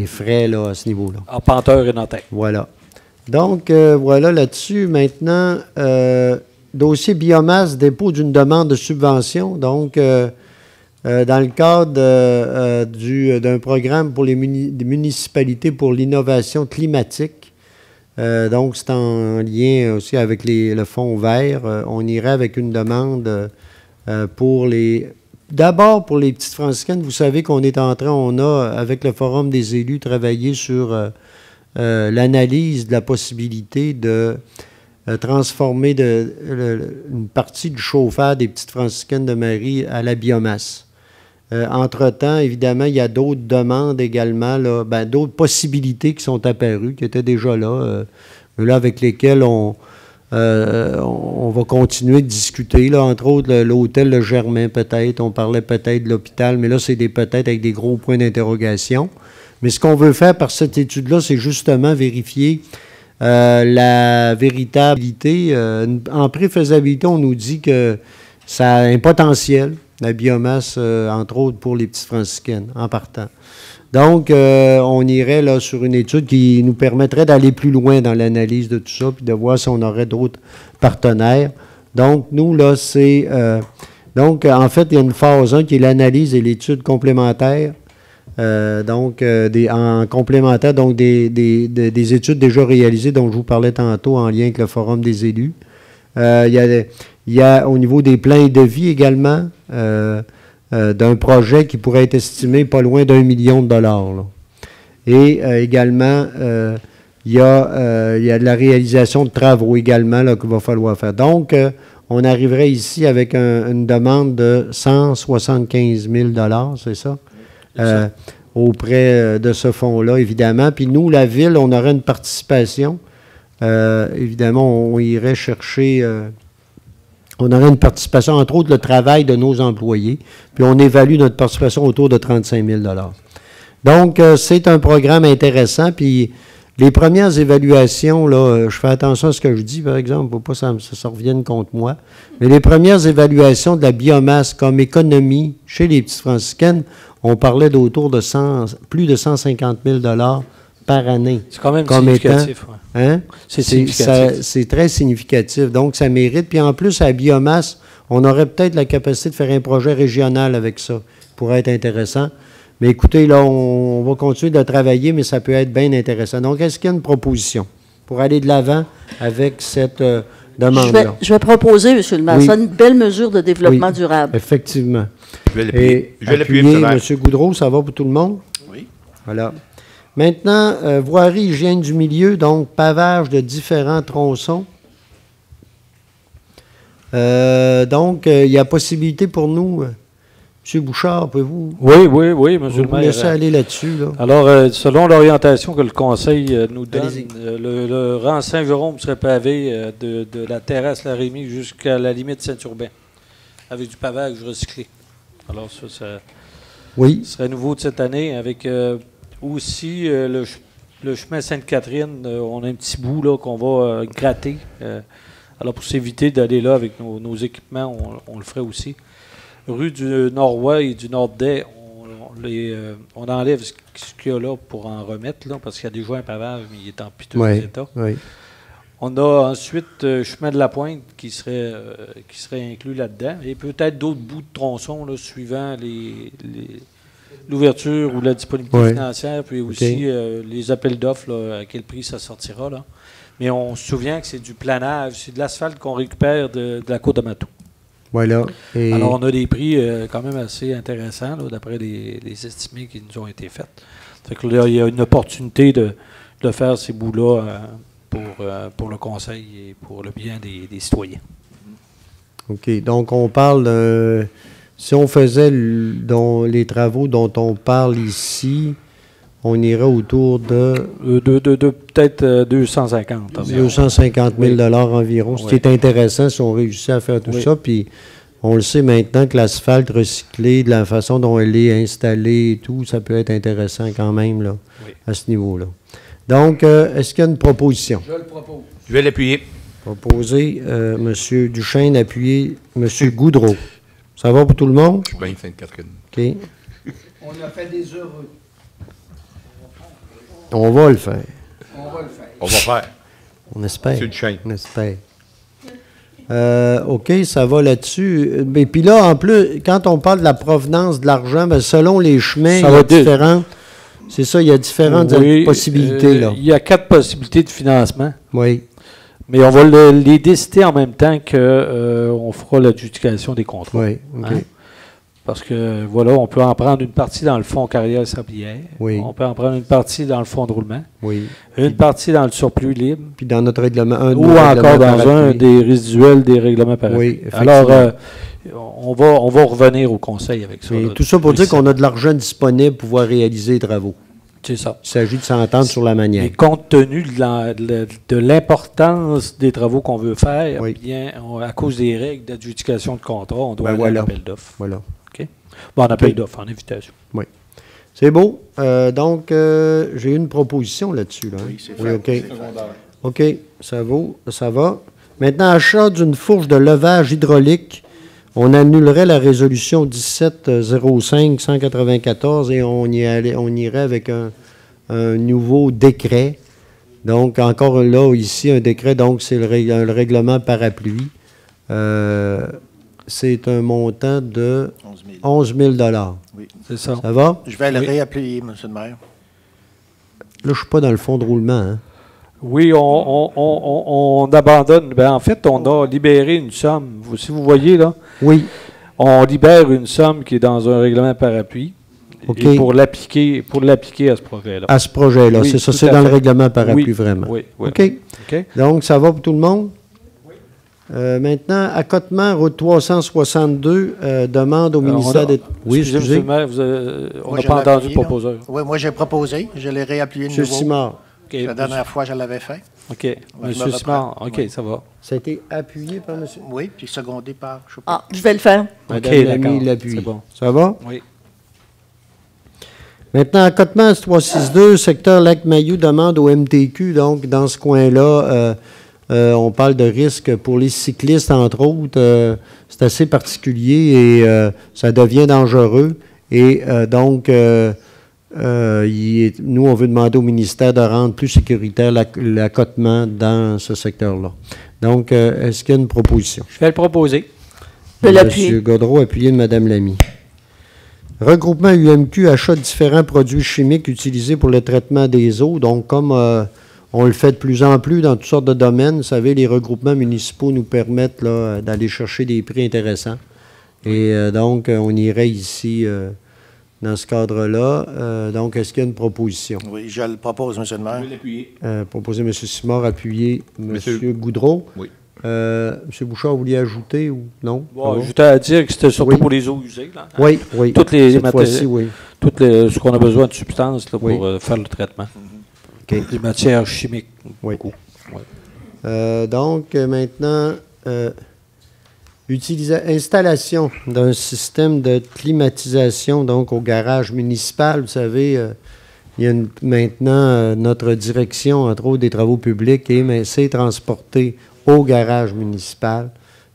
frais là, à ce niveau-là. Arpenteur et notaire. Voilà. Donc, voilà là-dessus. Maintenant, dossier biomasse, dépôt d'une demande de subvention. Donc, dans le cadre d'un programme pour les municipalités pour l'innovation climatique, donc c'est en lien aussi avec le fonds vert, on irait avec une demande d'abord pour les petites franciscaines. Vous savez qu'on est on a, avec le Forum des élus, travaillé sur l'analyse de la possibilité de transformer une partie du chauffage des petites franciscaines de Marie à la biomasse. Entre-temps, évidemment, il y a d'autres demandes également, d'autres possibilités qui sont apparues, qui étaient déjà là avec lesquelles on va continuer de discuter. Là, entre autres, l'hôtel Le Germain, peut-être. On parlait peut-être de l'hôpital, mais là, c'est peut-être avec des gros points d'interrogation. Mais ce qu'on veut faire par cette étude-là, c'est justement vérifier la véritabilité. En préfaisabilité, on nous dit que ça a un potentiel, la biomasse, entre autres, pour les petites franciscaines, en partant. Donc, on irait là sur une étude qui nous permettrait d'aller plus loin dans l'analyse de tout ça, puis de voir si on aurait d'autres partenaires. Donc, nous, là, c'est... donc, en fait, il y a une phase 1 qui est l'analyse et l'étude complémentaire en complémentaire, donc des études déjà réalisées dont je vous parlais tantôt en lien avec le Forum des élus. Il y a au niveau des plans et devis également d'un projet qui pourrait être estimé pas loin d'1 million de dollars. Là. Et également, il y a de la réalisation de travaux également là, qu'il va falloir faire. Donc, on arriverait ici avec une demande de 175 000 $, c'est ça? Auprès de ce fonds-là, évidemment. Puis nous, la Ville, on aurait une participation. Évidemment, on irait chercher... on aurait une participation, entre autres, le travail de nos employés. Puis on évalue notre participation autour de 35 000 $. Donc, c'est un programme intéressant. Puis les premières évaluations, là, je fais attention à ce que je dis, par exemple, pour pas que ça revienne contre moi. Mais les premières évaluations de la biomasse comme économie chez les petites franciscaines, on parlait d'autour de plus de 150 000 $ par année. C'est quand même significatif. Hein? C'est significatif. C'est très significatif. Donc, ça mérite. Puis en plus, à la biomasse, on aurait peut-être la capacité de faire un projet régional avec ça. Ça pourrait être intéressant. Mais écoutez, là, on va continuer de travailler, mais ça peut être bien intéressant. Donc, est-ce qu'il y a une proposition pour aller de l'avant avec cette demande-là? Je vais proposer, M. le maire, Oui. ça, une belle mesure de développement durable. Effectivement. Je vais l'appuyer, appuyer, M. M. Goudreau, ça va pour tout le monde? Oui. Voilà. Maintenant, voirie, hygiène du milieu, donc pavage de différents tronçons. Donc, il y a possibilité pour nous... M. Bouchard, pouvez-vous Oui, monsieur le vous maire. laisser aller là-dessus? Là. Alors, selon l'orientation que le Conseil nous donne, Allez-y. le rang Saint-Jérôme serait pavé de la terrasse La Rémy jusqu'à la limite Saint-Urbain, avec du pavage recyclé. Alors, ça Oui. serait nouveau de cette année, avec aussi le chemin Sainte-Catherine. On a un petit bout là qu'on va gratter. Alors, pour s'éviter d'aller là avec nos équipements, on le ferait aussi. Rue du Nord-Ouest et du Nord-Des, on enlève ce qu'il y a là pour en remettre, là, parce qu'il y a déjà un pavage, mais il est en piteux état. Oui. On a ensuite chemin de la Pointe qui serait inclus là-dedans, et peut-être d'autres bouts de tronçons là, suivant l'ouverture ou la disponibilité financière, puis aussi les appels d'offres, là, à quel prix ça sortira. Là. Mais on se souvient que c'est du planage, c'est de l'asphalte qu'on récupère de la côte de Matou. Voilà. Et Alors, on a des prix quand même assez intéressants, là, d'après les estimés qui nous ont été faits. Fait que là, il y a une opportunité de faire ces bouts-là pour le Conseil et pour le bien des citoyens. OK. Donc, on parle de... Si on faisait les travaux dont on parle ici, on irait autour de... De peut-être 250 environ. 250 000 $ environ, ce qui est intéressant si on réussit à faire tout ça. Puis, on le sait maintenant que l'asphalte recyclé, de la façon dont elle est installée et tout, ça peut être intéressant quand même là, à ce niveau-là. Donc, est-ce qu'il y a une proposition? Je le propose. Je vais l'appuyer. Proposer, M. Duchesne, appuyer M. Goudreau. Ça va pour tout le monde? Je suis bien Sainte-Catherine. OK. On a fait des heureux. On va le faire. On va le faire. On va faire. On espère. C'est une chaîne. On espère. OK, ça va là-dessus. Et puis là, en plus, quand on parle de la provenance de l'argent, bien, selon les chemins, Ça il y va a dire- différentes... C'est ça, il y a différentes possibilités, là. Il y a 4 possibilités de financement, Oui, mais on va les décider en même temps qu'on fera l'adjudication des contrats. oui, OK. Hein? Parce que, voilà, on peut en prendre une partie dans le fonds carrière sablière. Oui. On peut en prendre une partie dans le fonds de roulement. Oui. Une partie dans le surplus libre. Puis dans notre règlement, un de Ou nos encore règlements dans par un appui. des résiduels des règlements par Oui, appui. effectivement. Alors, on va revenir au Conseil avec ça. Mais là, tout ça pour depuis dire qu'on a de l'argent disponible pour pouvoir réaliser les travaux. C'est ça. Il s'agit de s'entendre sur la manière. Et compte tenu de l'importance des travaux qu'on veut faire, Oui. bien, à cause des règles d'adjudication de contrat, on doit Ben aller voilà. en appel d'offres. Voilà. Bon, en appel OK. d'offres, en invitation. C'est beau. Donc, j'ai une proposition là-dessus. Là, hein? Oui, c'est OK. secondaire. OK, ça va. Maintenant, achat d'une fourche de levage hydraulique. On annulerait la résolution 1705-194 et on irait avec un nouveau décret. Donc, encore là, ici, un décret, donc c'est un règlement parapluie. c'est un montant de 11 000. 11 000 $. Oui. C'est ça. Ça va? Je vais le Oui. réappuyer, M. le maire. Là, je ne suis pas dans le fonds de roulement. Hein? Oui, on abandonne. Ben, en fait, on a libéré une somme. Si vous voyez, là, Oui. on libère une somme qui est dans un règlement parapluie. OK. Et pour l'appliquer à ce projet-là. À ce projet-là, Oui, c'est ça. tout C'est à dans le fait. règlement parapluie, Oui, vraiment. oui, oui. OK. OK. Donc, ça va pour tout le monde? Oui. Maintenant, accotement, route 362, demande au ministère des... Oui, Excusez, excusez. M. le maire, on Moi, n'a je pas l'ai entendu le appuyé, là. proposeur. Oui, moi, j'ai proposé. Je l'ai réappuyé de M. nouveau. Simard, OK, La dernière fois, je l'avais fait. OK. je Monsieur me Simard, reprends. OK, Oui. ça va. ça a été appuyé par M. Oui, puis secondé par... Je sais pas. Ah, je vais le faire. Madame OK, Lamy d'accord. l'appuie. C'est bon. Ça va? Oui. Maintenant, accotement S362, secteur Lac-Mayou, demande au MTQ. Donc, dans ce coin-là, on parle de risque pour les cyclistes, entre autres. C'est assez particulier et ça devient dangereux. Et donc, nous, on veut demander au ministère de rendre plus sécuritaire l'accotement dans ce secteur-là. Donc, est-ce qu'il y a une proposition? Je vais le proposer. Je l'appuie. M. Gaudreau, appuyé de Mme Lamy. Regroupement UMQ, achat de différents produits chimiques utilisés pour le traitement des eaux. Donc, comme on le fait de plus en plus dans toutes sortes de domaines, vous savez, les regroupements municipaux nous permettent là, d'aller chercher des prix intéressants. Et donc, on irait ici dans ce cadre-là. Donc, est-ce qu'il y a une proposition? Oui, je le propose, M. le maire. l'appuyer. Proposer M. Simard, appuyer M. Monsieur- Goudreau. Oui. M. Bouchard, vous vouliez ajouter ou non? Bon, Ça va? juste à dire que c'était surtout Oui. pour les eaux usées. Là, hein. Oui, oui. Toutes les Cette matériaux- fois-ci, oui. Ce qu'on a besoin de substances là, pour Oui. faire le traitement. OK. Les matières chimiques. Oui. beaucoup. Oui. Donc, maintenant, installation d'un système de climatisation donc au garage municipal. Vous savez, il y a maintenant notre direction, entre autres des travaux publics, et c'est transporté au garage municipal.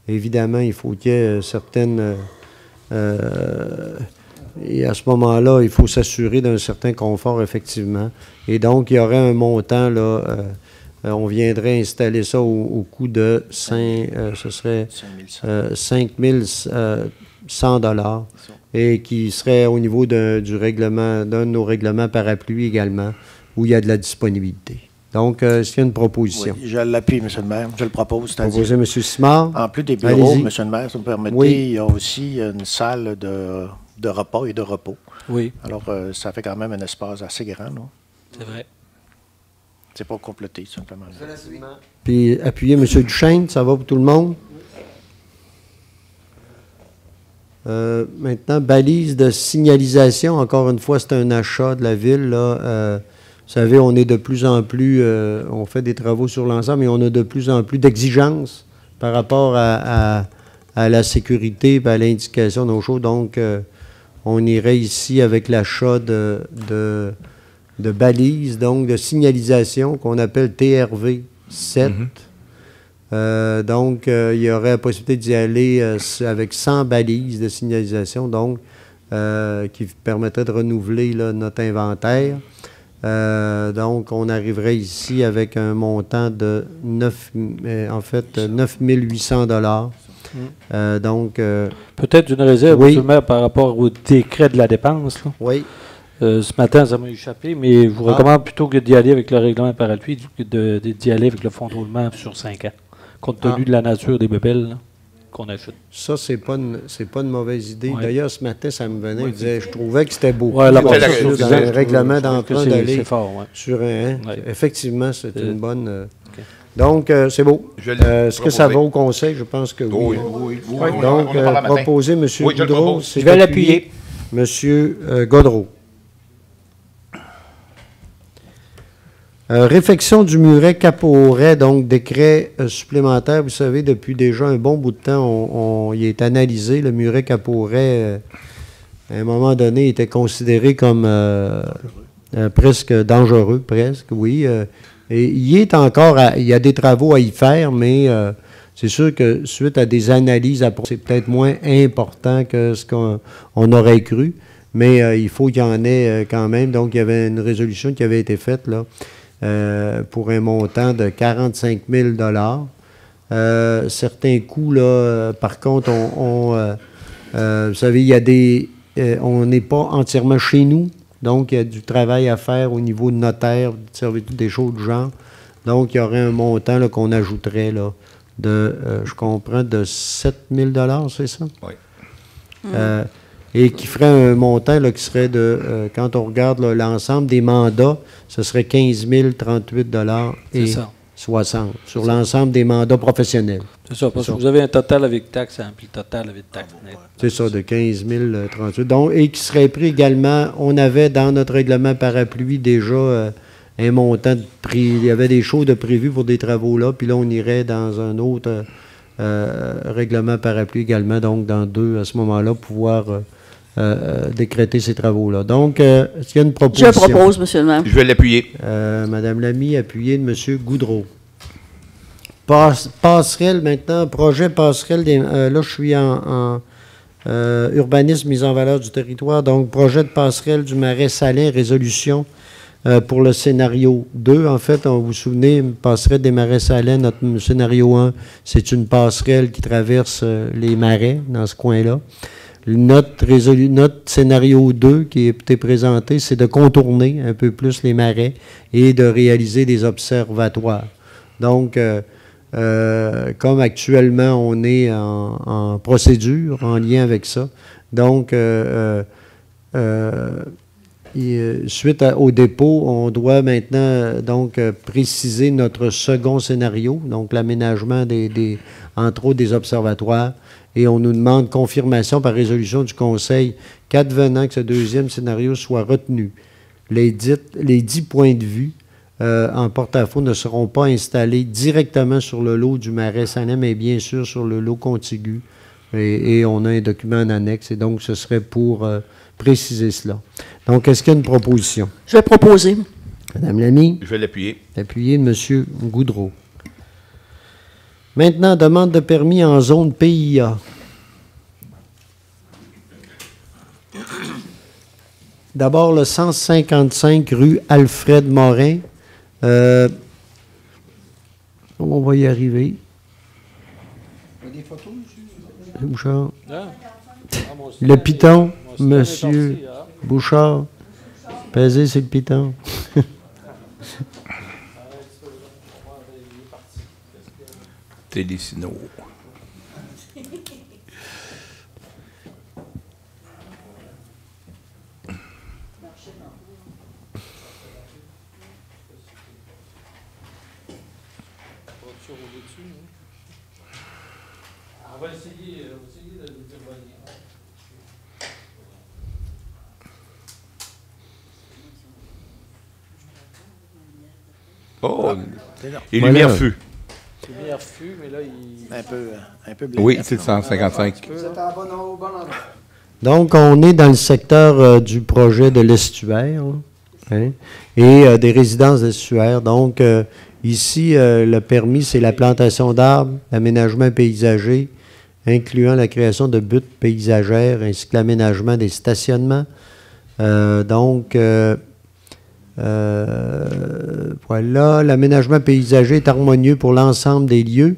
Évidemment, il faut qu'il y ait certaines... et à ce moment-là, il faut s'assurer d'un certain confort, effectivement. Et donc, il y aurait un montant, là, on viendrait installer ça au coût de ce serait 5 100 $ et qui serait au niveau du règlement, d'un de nos règlements parapluie également, où il y a de la disponibilité. Donc, est-ce qu'il y a une proposition? Oui, je l'appuie, M. le maire. Je le propose. C'est-à-dire, Proposé M. Simard. en plus des bureaux, Allez-y. M. le maire, si vous me permettez, Oui. il y a aussi une salle de repas et de repos. Oui, Alors, ça fait quand même un espace assez grand, là. c'est vrai. C'est pas complété, simplement. Puis, appuyez M. Duchesne, ça va pour tout le monde? Maintenant, balise de signalisation. Encore une fois, c'est un achat de la ville, là. Vous savez, on est de plus en plus, on fait des travaux sur l'ensemble et on a de plus en plus d'exigences par rapport à la sécurité et à l'indication de nos choses. Donc, on irait ici avec l'achat de balises, donc de signalisation qu'on appelle TRV 7. Donc, il y aurait la possibilité d'y aller avec 100 balises de signalisation, donc, qui permettrait de renouveler là, notre inventaire. Donc, on arriverait ici avec un montant de 9 800 $. Donc, Peut-être une réserve, Oui. M. le maire, par rapport au décret de la dépense. Là. oui, Ce matin, ça m'a échappé, mais je vous recommande plutôt que d'y aller avec le règlement parapluie, d'y aller avec le fonds de roulement sur 5 ans, compte tenu de la nature des bébelles là, qu'on achète. ça, c'est pas une mauvaise idée. Ouais. D'ailleurs, ce matin, ça me venait, il disait, je trouvais que c'était beau. Ouais, là, bon, dans ça, le je règlement Je trouve d'emprunt que d'aller c'est fort, ouais. sur un... Ouais. Effectivement, c'est Euh, une bonne... OK. Donc, c'est beau. Je l'ai Est-ce que ça va proposé. au conseil? Je pense que oui. Oui. Donc, On en parle matin. proposer M. Oui, je le Goudreau, propose. c'est Je vais appuyé. l'appuyer. M. Gaudreau. Réfection du muret Cap-au-Ray, donc décret supplémentaire. Vous savez, depuis déjà un bon bout de temps, il est analysé. Le muret Cap-au-Ray, à un moment donné, était considéré comme presque dangereux, presque, oui. Et il est encore, il y a des travaux à y faire, mais c'est sûr que suite à des analyses, c'est peut-être moins important que ce qu'on aurait cru, mais il faut qu'il y en ait quand même. Donc, il y avait une résolution qui avait été faite là, pour un montant de 45 000 $. Certains coûts, là, par contre, vous savez, il y a on n'est pas entièrement chez nous, donc il y a du travail à faire au niveau de notaire, des choses du genre. Donc, il y aurait un montant là, qu'on ajouterait là, je comprends, de 7 000 $, c'est ça? Oui. Et qui ferait un montant là, qui serait quand on regarde là, l'ensemble des mandats, ce serait 15 038 $ et 60 sur l'ensemble des mandats professionnels. C'est ça, parce que vous avez un total avec taxe, puis le total avec taxe nette. C'est ça, de 15 038. Donc, et qui serait pris également, on avait dans notre règlement parapluie déjà un montant de prix. Il y avait des choses de prévues pour des travaux là, puis là, on irait dans un autre règlement parapluie également, donc dans 2, à ce moment-là, pouvoir décréter ces travaux-là. Donc, est-ce qu'il y a une proposition? Je propose, M. le maire. Je vais l'appuyer. Madame Lamy, appuyée de M. Goudreau. Passerelle maintenant, projet passerelle. Là, je suis en urbanisme, mise en valeur du territoire. Donc, projet de passerelle du Marais Salin, résolution pour le scénario 2. En fait, vous vous souvenez, passerelle des Marais Salins, notre scénario 1, c'est une passerelle qui traverse les marais dans ce coin-là. Notre scénario 2 qui a été présenté, c'est de contourner un peu plus les marais et de réaliser des observatoires. Donc, comme actuellement, on est en procédure en lien avec ça. Donc, suite au dépôt, on doit maintenant préciser notre second scénario, donc l'aménagement entre autres des observatoires. Et on nous demande confirmation par résolution du Conseil qu'advenant que ce deuxième scénario soit retenu. Les 10 points de vue en porte-à-faux ne seront pas installés directement sur le lot du Marais Salin, mais bien sûr sur le lot contigu. Et on a un document en annexe, et donc ce serait pour préciser cela. Donc, est-ce qu'il y a une proposition? Je vais proposer. Madame Lamy? Je vais l'appuyer. Appuyé de M. Goudreau. Maintenant, demande de permis en zone PIA. D'abord, le 155 rue Alfred Morin. On va y arriver. Il y a des photos, monsieur? Bouchard. Le piton, monsieur Bouchard. Pesez sur le piton. Télésino. On va essayer de le dire. Oh, et Voilà. lumière fut. C'est bien refus, mais là, il... Un peu blanc. Oui, c'est le 155. Vous êtes au bon endroit. Donc, on est dans le secteur du projet de l'estuaire et des résidences d'estuaire. Donc, ici, le permis, c'est la plantation d'arbres, l'aménagement paysager, incluant la création de buttes paysagères ainsi que l'aménagement des stationnements. Voilà, l'aménagement paysager est harmonieux pour l'ensemble des lieux.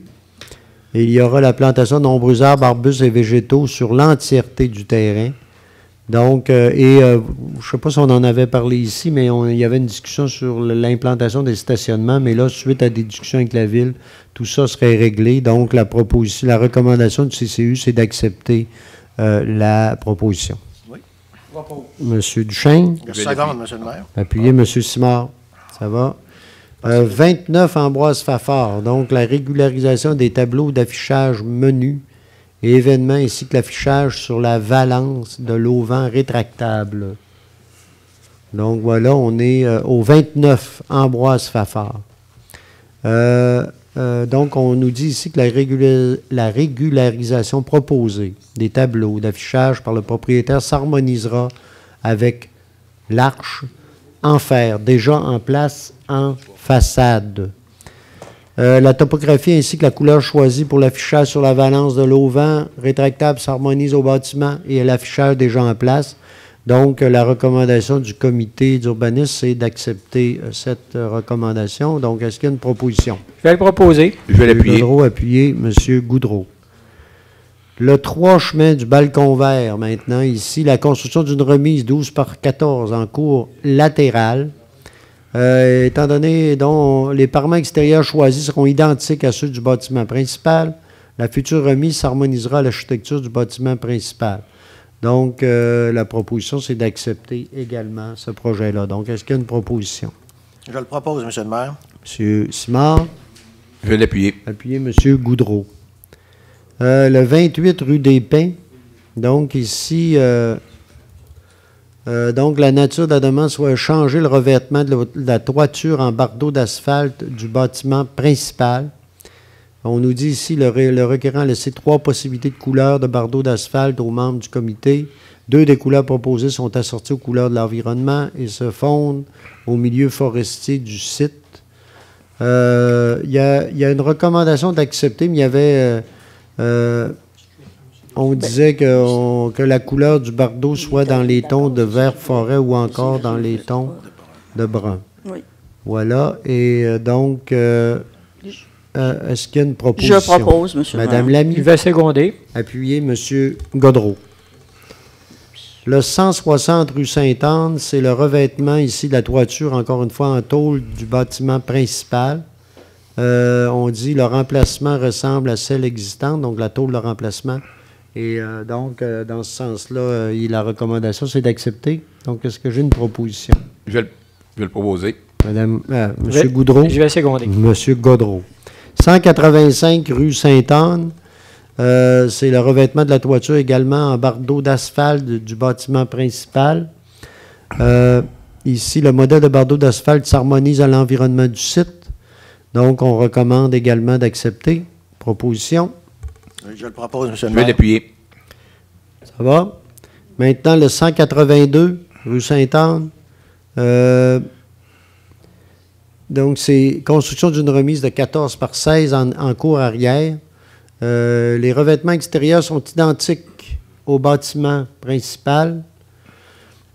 Et il y aura la plantation de nombreux arbres, arbustes et végétaux sur l'entièreté du terrain. Donc, je ne sais pas si on en avait parlé ici, mais il y avait une discussion sur l'implantation des stationnements, mais là, suite à des discussions avec la Ville, tout ça serait réglé. Donc, la recommandation du CCU, c'est d'accepter la proposition. Oui. Monsieur Duchesne. Une seconde, monsieur le maire. Appuyez, M. Simard. Ça va. 29 Ambroise Fafard. Donc, la régularisation des tableaux d'affichage menus et événements ainsi que l'affichage sur la valance de l'auvent rétractable. Donc, voilà, on est au 29 Ambroise Fafard. Donc, on nous dit ici que la régularisation proposée des tableaux d'affichage par le propriétaire s'harmonisera avec l'arche en fer, déjà en place en façade. La topographie ainsi que la couleur choisie pour l'affichage sur la valance de l'auvent rétractable s'harmonise au bâtiment et à l'affichage déjà en place. Donc, la recommandation du comité d'urbanisme, c'est d'accepter cette recommandation. Donc, est-ce qu'il y a une proposition? Je vais le proposer. Je vais l'appuyer. Godreau, appuyé. M. Goudreau. Le 3 chemin du Balcon Vert, maintenant, ici, la construction d'une remise 12 par 14 en cours latérale. Étant donné dont les parements extérieurs choisis seront identiques à ceux du bâtiment principal, la future remise s'harmonisera à l'architecture du bâtiment principal. Donc, la proposition, c'est d'accepter également ce projet-là. Donc, est-ce qu'il y a une proposition? Je le propose, M. le maire. M. Simard. Je vais l'appuyer. Appuyé, M. Goudreau. Le 28 rue des Pins. Donc, ici, donc, la nature de la demande soit changer le revêtement de la toiture en bardeau d'asphalte du bâtiment principal. On nous dit ici, le requérant a laissé 3 possibilités de couleurs de bardeau d'asphalte aux membres du comité. 2 des couleurs proposées sont assorties aux couleurs de l'environnement et se fondent au milieu forestier du site. Il y a une recommandation d'accepter, mais il y avait... on disait que la couleur du bardeau soit dans les tons de vert forêt ou encore dans les tons de brun. Oui. Voilà. Et donc, est-ce qu'il y a une proposition? Je propose, M. le maire. Madame Lamy. Je vais seconder. Appuyé, M. Godreau. Le 160 rue Sainte-Anne, c'est le revêtement ici de la toiture, encore une fois, en tôle du bâtiment principal. On dit le remplacement ressemble à celle existante, donc la tôle de remplacement. Et donc, dans ce sens-là, la recommandation, c'est d'accepter. Donc, est-ce que j'ai une proposition? Je vais le proposer. Madame, M. Goudreau. Je vais seconder. M. Godreau. 185 rue Sainte-Anne, c'est le revêtement de la toiture également en bardeau d'asphalte du bâtiment principal. Ici, le modèle de bardeau d'asphalte s'harmonise à l'environnement du site. Donc, on recommande également d'accepter. Proposition. Je le propose, M. le Je vais maire. l'appuyer. Ça va? Maintenant, le 182 rue Sainte-Anne. Donc, c'est construction d'une remise de 14 par 16 en cour arrière. Les revêtements extérieurs sont identiques au bâtiment principal.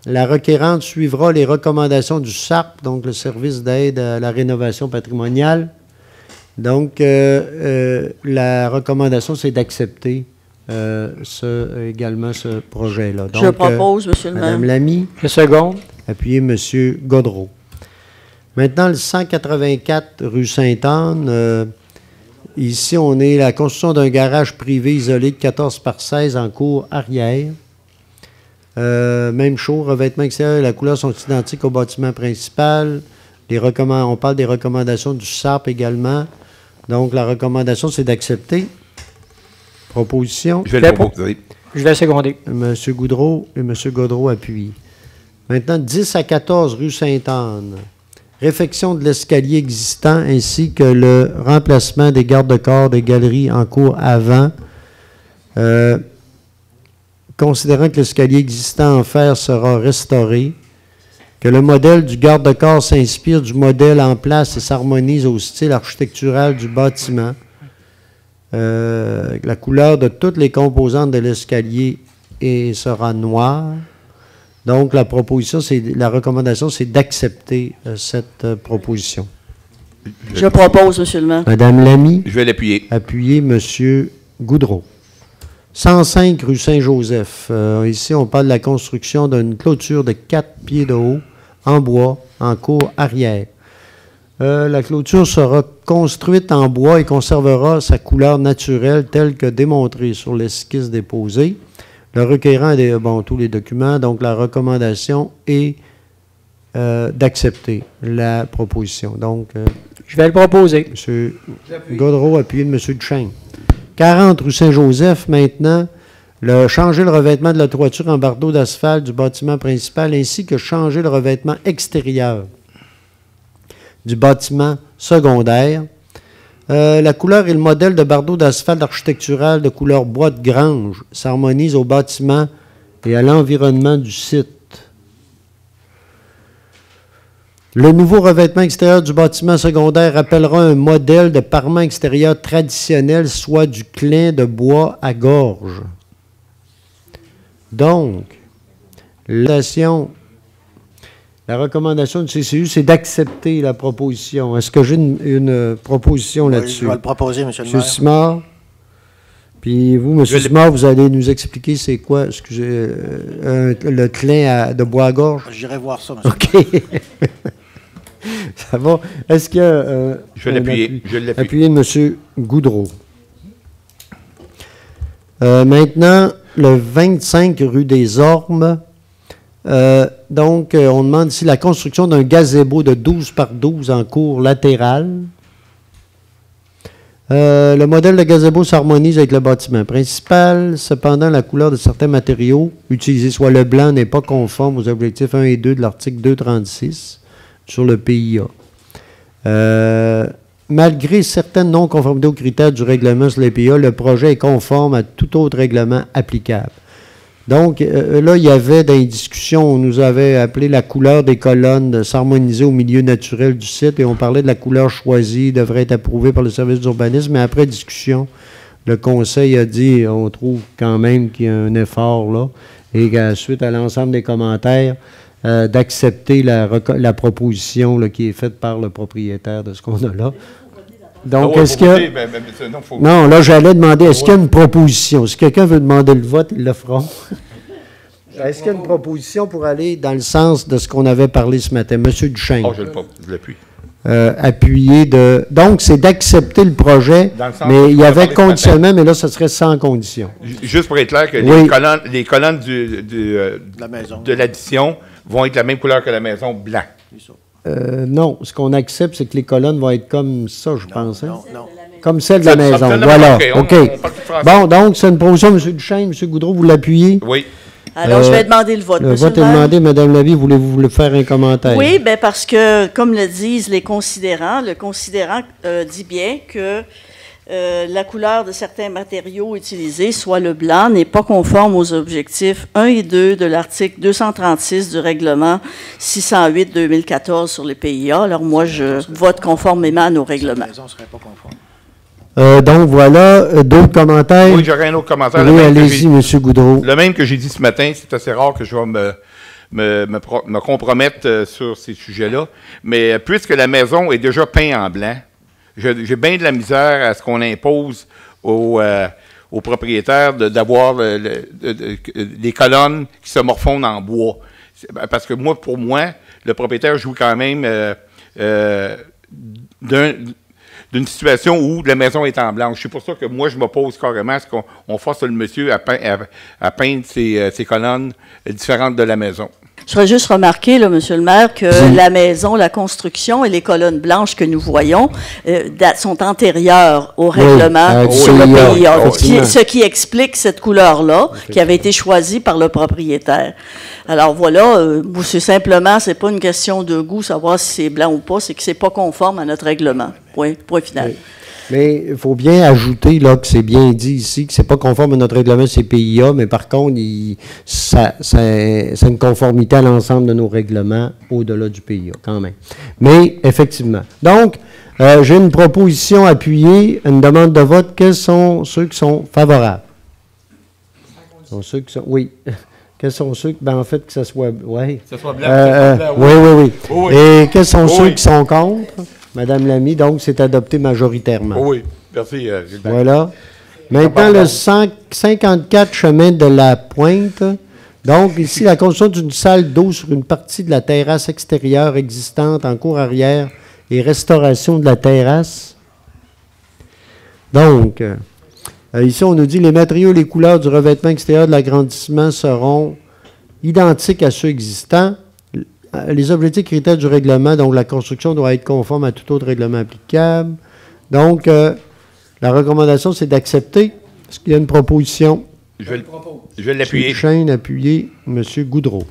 La requérante suivra les recommandations du SARP, donc le service d'aide à la rénovation patrimoniale. Donc, la recommandation, c'est d'accepter également ce projet-là. Donc, Je propose, M. le maire. Madame Lamy. Je seconde. Appuyé, M. Godreau. Maintenant, le 184 rue Sainte-Anne. Ici, on est la construction d'un garage privé isolé de 14 par 16 en cour arrière. Même chose, revêtement extérieur et la couleur sont identiques au bâtiment principal. On parle des recommandations du SARP également. Donc, la recommandation, c'est d'accepter. Proposition. Je vais le proposer. Je vais seconder. M. Goudreau et M. Godreau appuient. Maintenant, 10 à 14 rue Sainte-Anne. Réfection de l'escalier existant ainsi que le remplacement des garde-corps des galeries en cours avant. Considérant que l'escalier existant en fer sera restauré, que le modèle du garde-corps s'inspire du modèle en place et s'harmonise au style architectural du bâtiment. La couleur de toutes les composantes de l'escalier sera noire. Donc, la recommandation, c'est d'accepter cette proposition. Je propose, M. le maire. Madame Lamy. Je vais l'appuyer. Appuyé, M. Goudreau. 105 rue Saint-Joseph. Ici, on parle de la construction d'une clôture de 4 pieds de haut en bois en cour arrière. La clôture sera construite en bois et conservera sa couleur naturelle telle que démontrée sur l'esquisse déposée. Le requérant a tous les documents, donc la recommandation est d'accepter la proposition. Donc, je vais le proposer. M. Godreau, appuyé de M. Duchesne. 40 rue Saint-Joseph, maintenant, changer le revêtement de la toiture en bardeau d'asphalte du bâtiment principal ainsi que changer le revêtement extérieur du bâtiment secondaire. La couleur et le modèle de bardeau d'asphalte architectural de couleur bois de grange s'harmonisent au bâtiment et à l'environnement du site. Le nouveau revêtement extérieur du bâtiment secondaire rappellera un modèle de parement extérieur traditionnel, soit du clin de bois à gorge. Donc, La recommandation du CCU, c'est d'accepter la proposition. Est-ce que j'ai une proposition Oui, là-dessus? je vais le proposer, M. le M. maire. Simard? Puis vous, M. Simard, vous allez nous expliquer c'est quoi, excusez, le clin de Bois-à-Gorge? J'irai voir ça, M. OK. Ça va. Est-ce qu'il y a... Je vais l'appuyer. Je l'appuie. Appuyer de M. Goudreau. Maintenant, le 25 rue des Ormes. Donc, on demande ici la construction d'un gazebo de 12 par 12 en cour latérale. Le modèle de gazebo s'harmonise avec le bâtiment principal. Cependant, la couleur de certains matériaux utilisés, soit le blanc, n'est pas conforme aux objectifs 1 et 2 de l'article 236 sur le PIA. Malgré certaines non-conformités aux critères du règlement sur les PIA, le projet est conforme à tout autre règlement applicable. Donc, là, il y avait dans les discussions, on nous avait appelé la couleur des colonnes de s'harmoniser au milieu naturel du site et on parlait de la couleur choisie, devrait être approuvée par le service d'urbanisme, mais après discussion, le conseil a dit, on trouve quand même qu'il y a un effort là, et suite à l'ensemble des commentaires, d'accepter la proposition là, qui est faite par le propriétaire de ce qu'on a là. Donc, est-ce que... Non, là, j'allais demander, est-ce qu'il y a une proposition? Si quelqu'un veut demander le vote, ils le feront. Est-ce qu'il y a une proposition pour aller dans le sens de ce qu'on avait parlé ce matin? Monsieur Duchesne. Oh, je l'appuie. Appuyer de... Donc, c'est d'accepter le projet, mais il y avait conditionnement, mais là, ce serait sans condition. Juste pour être clair que Oui. les colonnes de l'addition vont être la même couleur que la maison, blanc. Non, ce qu'on accepte, c'est que les colonnes vont être comme ça, je pense. Hein? Non. Comme celle de la maison. Voilà. OK. Bon, donc, c'est une proposition, M. Duchesne. M. Goudreau, vous l'appuyez? Oui. Alors, je vais demander le vote. Le Monsieur vote le est maire. demandé. Mme Lavie, voulez-vous le faire un commentaire? Oui, bien parce que, comme le disent les considérants, le considérant dit bien que la couleur de certains matériaux utilisés, soit le blanc, n'est pas conforme aux objectifs 1 et 2 de l'article 236 du règlement 608-2014 sur les PIA. Alors moi, je vote conformément à nos règlements. La maison ne serait pas conforme. Donc voilà, d'autres commentaires? Oui, j'aurais un autre commentaire. Oui, allez-y, M. Goudreau. Le même que j'ai dit ce matin, c'est assez rare que je vais me compromettre sur ces sujets-là. Mais puisque la maison est déjà peinte en blanc, j'ai bien de la misère à ce qu'on impose aux propriétaires d'avoir des colonnes qui se morfondent en bois. Parce que pour moi, le propriétaire joue quand même d'une situation où la maison est en blanche. C'est pour ça que moi, je m'oppose carrément à ce qu'on force le monsieur à peindre ses colonnes différentes de la maison. Je voudrais juste remarquer, là, Monsieur le maire, que la maison, la construction et les colonnes blanches que nous voyons sont antérieures au règlement sur le PIA, ce qui explique cette couleur-là qui avait été choisie par le propriétaire. Alors voilà, c'est simplement, c'est pas une question de goût, savoir si c'est blanc ou pas, c'est que c'est pas conforme à notre règlement. Point final. Oui. Mais il faut bien ajouter là, que c'est bien dit ici que ce n'est pas conforme à notre règlement CPIA, mais par contre, c'est une conformité à l'ensemble de nos règlements au-delà du PIA, quand même. Mais effectivement. Donc, j'ai une proposition appuyée, une demande de vote. Quels sont ceux qui sont favorables? Oui. Quels sont ceux qui, en fait, que ce soit... Ouais. Que ce soit blanc, oui. Et quels sont ceux qui sont contre? Madame Lamy, donc c'est adopté majoritairement. Oui, merci. Voilà. Maintenant, le 54 chemin de la Pointe. Donc, ici, la construction d'une salle d'eau sur une partie de la terrasse extérieure existante en cour arrière et restauration de la terrasse. Donc, ici, on nous dit les matériaux et les couleurs du revêtement extérieur de l'agrandissement seront identiques à ceux existants. Les objectifs et critères du règlement, donc la construction doit être conforme à tout autre règlement applicable. Donc, la recommandation, c'est d'accepter. Est-ce qu'il y a une proposition? Je vais l'appuyer. Duchesne, appuyé. M. Goudreau.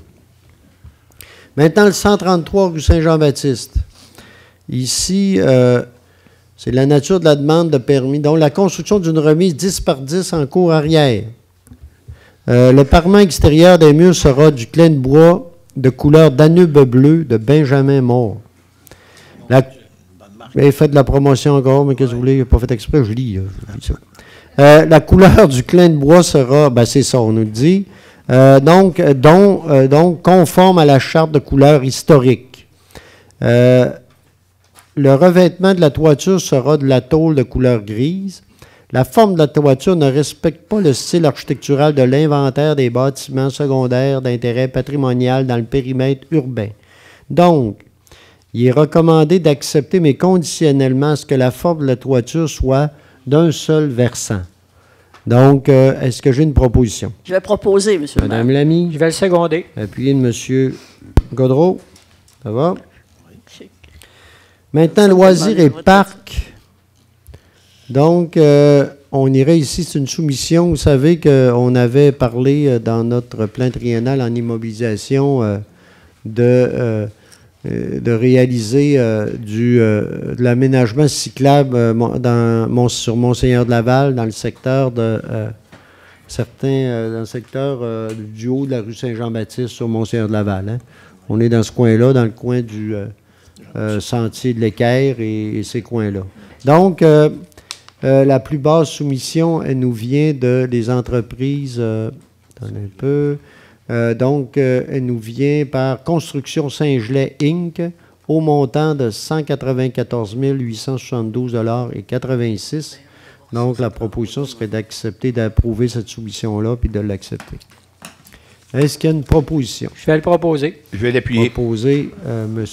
Maintenant, le 133 rue Saint-Jean-Baptiste. Ici, c'est la nature de la demande de permis. Donc, la construction d'une remise 10 par 10 en cour arrière. Le parement extérieur des murs sera du clin de bois de couleur Danube bleu de Benjamin Moore. Faites de la promotion encore, mais qu'est-ce que vous voulez? Je n'ai pas fait exprès, je lis ça. La couleur du clin de bois sera, c'est ça, on nous le dit. donc conforme à la charte de couleur historique. Le revêtement de la toiture sera de la tôle de couleur grise. La forme de la toiture ne respecte pas le style architectural de l'inventaire des bâtiments secondaires d'intérêt patrimonial dans le périmètre urbain. Donc, il est recommandé d'accepter, mais conditionnellement, à ce que la forme de la toiture soit d'un seul versant. Donc, est-ce que j'ai une proposition? Je vais proposer, M. le maire. Madame Lamy, Je vais le seconder. appuyé de M. Gaudreau. Ça va? Maintenant, loisirs et parcs. Donc, on irait ici, c'est une soumission. Vous savez qu'on avait parlé dans notre plan triennal en immobilisation de réaliser de l'aménagement cyclable sur Monseigneur-de-Laval, dans le secteur de dans le secteur du haut de la rue Saint-Jean-Baptiste sur Monseigneur-de-Laval. Hein. On est dans ce coin-là, dans le coin du sentier de l'Équerre et ces coins-là. Donc, la plus basse soumission, elle nous vient des entreprises. Attendez un peu. Elle nous vient par Construction Saint-Gelais Inc. au montant de 194 872,86 $. Donc, la proposition serait d'accepter, d'approuver cette soumission-là puis de l'accepter. Est-ce qu'il y a une proposition? Je vais le proposer. Je vais l'appuyer. Proposé M.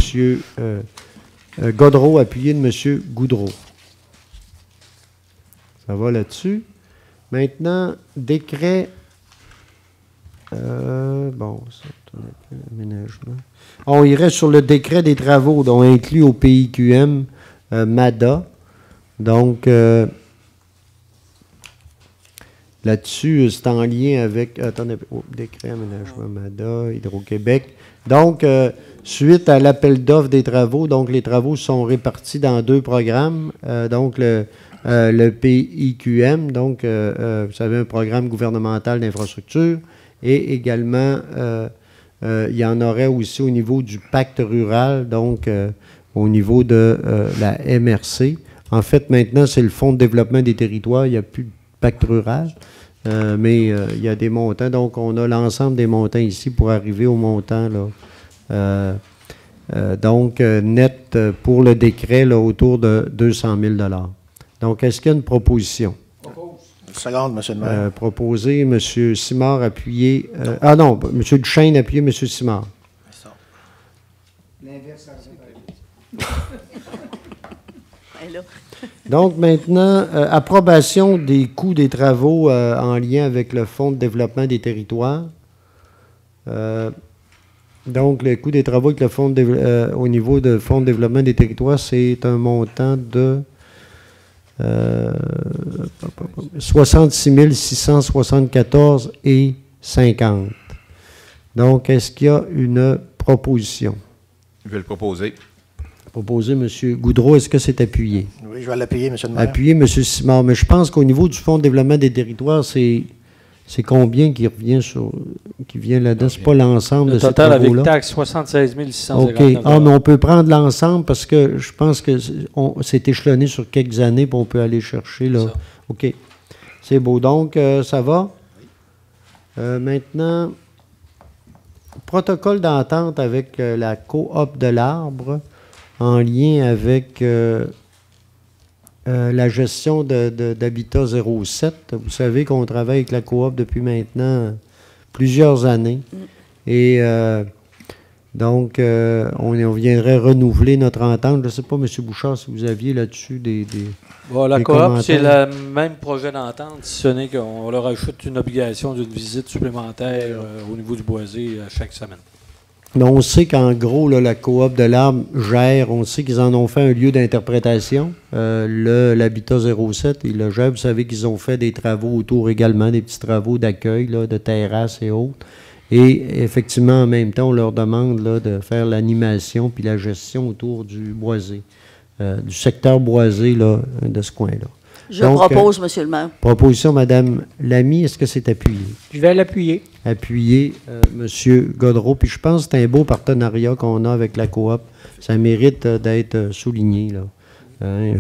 Gaudreau, appuyé de M. Goudreau. Ça va là-dessus. Maintenant, décret. Aménagement. On irait sur le décret des travaux, dont inclus au PIQM MADA. Donc, là-dessus, c'est en lien avec. Attendez, décret aménagement MADA, Hydro-Québec. Donc, suite à l'appel d'offres des travaux, donc les travaux sont répartis dans 2 programmes. Donc, le PIQM, donc, vous savez, un programme gouvernemental d'infrastructure. Et également, il y en aurait aussi au niveau du pacte rural, donc au niveau de la MRC. En fait, maintenant, c'est le Fonds de développement des territoires. Il n'y a plus de pacte rural, mais il y a des montants. Donc, on a l'ensemble des montants ici pour arriver au montant, là, net pour le décret, là, autour de 200 000 $. Donc, est-ce qu'il y a une proposition? Seconde, M. le maire. Proposé, M. Simard, appuyé. M. Duchesne, appuyé, M. Simard. L'inverse, Donc, maintenant, approbation des coûts des travaux en lien avec le Fonds de développement des territoires. Donc, le coût des travaux avec le fonds au niveau du Fonds de développement des territoires, c'est un montant de 66 674,50 $. Donc, est-ce qu'il y a une proposition? Je vais le proposer. Proposé, M. Goudreau, est-ce que c'est appuyé? Oui, je vais l'appuyer, M. le maire. Appuyé, M. Simard. Mais je pense qu'au niveau du Fonds de développement des territoires, c'est combien qui vient là-dedans? C'est pas l'ensemble de ces total avec travaux-là? taxe, 76 650 OK. Ah, mais on peut prendre l'ensemble parce que je pense que c'est échelonné sur quelques années, puis on peut aller chercher, là. OK. C'est beau. Donc, ça va? Maintenant, protocole d'entente avec la coop de l'Arbre en lien avec la gestion d'Habitat 07. Vous savez qu'on travaille avec la coop depuis maintenant plusieurs années. Et donc, on viendrait renouveler notre entente. Je ne sais pas, M. Bouchard, si vous aviez là-dessus des la des coop, commentaires. c'est le même projet d'entente, si ce n'est qu'on leur ajoute une obligation d'une visite supplémentaire au niveau du boisé chaque semaine. Mais on sait qu'en gros, là, la coop de l'Arbre gère, on sait qu'ils en ont fait un lieu d'interprétation. L'Habitat 07, ils le gèrent. Vous savez qu'ils ont fait des travaux autour également, des petits travaux d'accueil, là, de terrasses et autres. Et effectivement, en même temps, on leur demande là, de faire l'animation puis la gestion autour du boisé, du secteur boisé là, de ce coin-là. Je propose, M. le maire. Proposition, Mme Lamy, est-ce que c'est appuyé? Je vais l'appuyer. Appuyé, M. Gaudreau. Puis je pense que c'est un beau partenariat qu'on a avec la coop. Ça mérite d'être souligné. Là. Oui.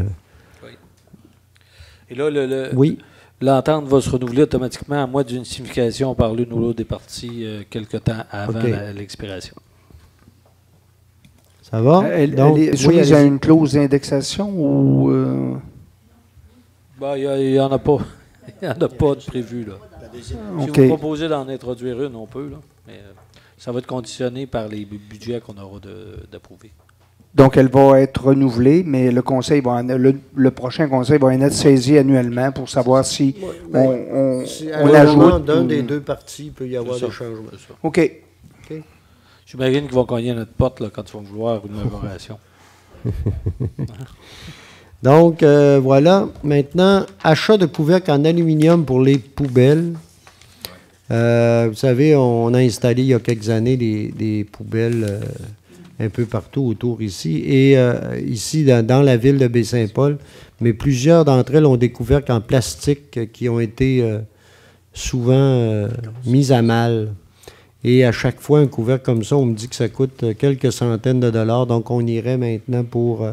Et là, oui. l'entente va se renouveler automatiquement à moins d'une signification par l'une ou l'autre des parties quelque temps avant OK. l'expiration. Ça va? Elle Donc, est oui, soumise à allez-y. une clause d'indexation ou... Ben, il n'y en a pas. Il n'y en a pas de prévu, là. Si OK. vous proposez d'en introduire une, on peut, là. Mais ça va être conditionné par les budgets qu'on aura d'approuver. Donc, elle va être renouvelée, mais le conseil le prochain conseil va en être saisi annuellement pour savoir si on À on l'engagement ajoute. d'un ou- des deux parties, il peut y avoir C'est ça. des changements. C'est ça. OK. J'imagine qu'ils vont cogner à notre porte là, quand ils vont vouloir une majoration. Donc, voilà. Maintenant, achat de couvercles en aluminium pour les poubelles. Vous savez, on a installé il y a quelques années des poubelles un peu partout autour ici. Et ici, dans la ville de Baie-Saint-Paul, mais plusieurs d'entre elles ont des couvercles en plastique qui ont été souvent mis à mal. Et à chaque fois, un couvercle comme ça, on me dit que ça coûte quelques centaines de dollars. Donc, on irait maintenant pour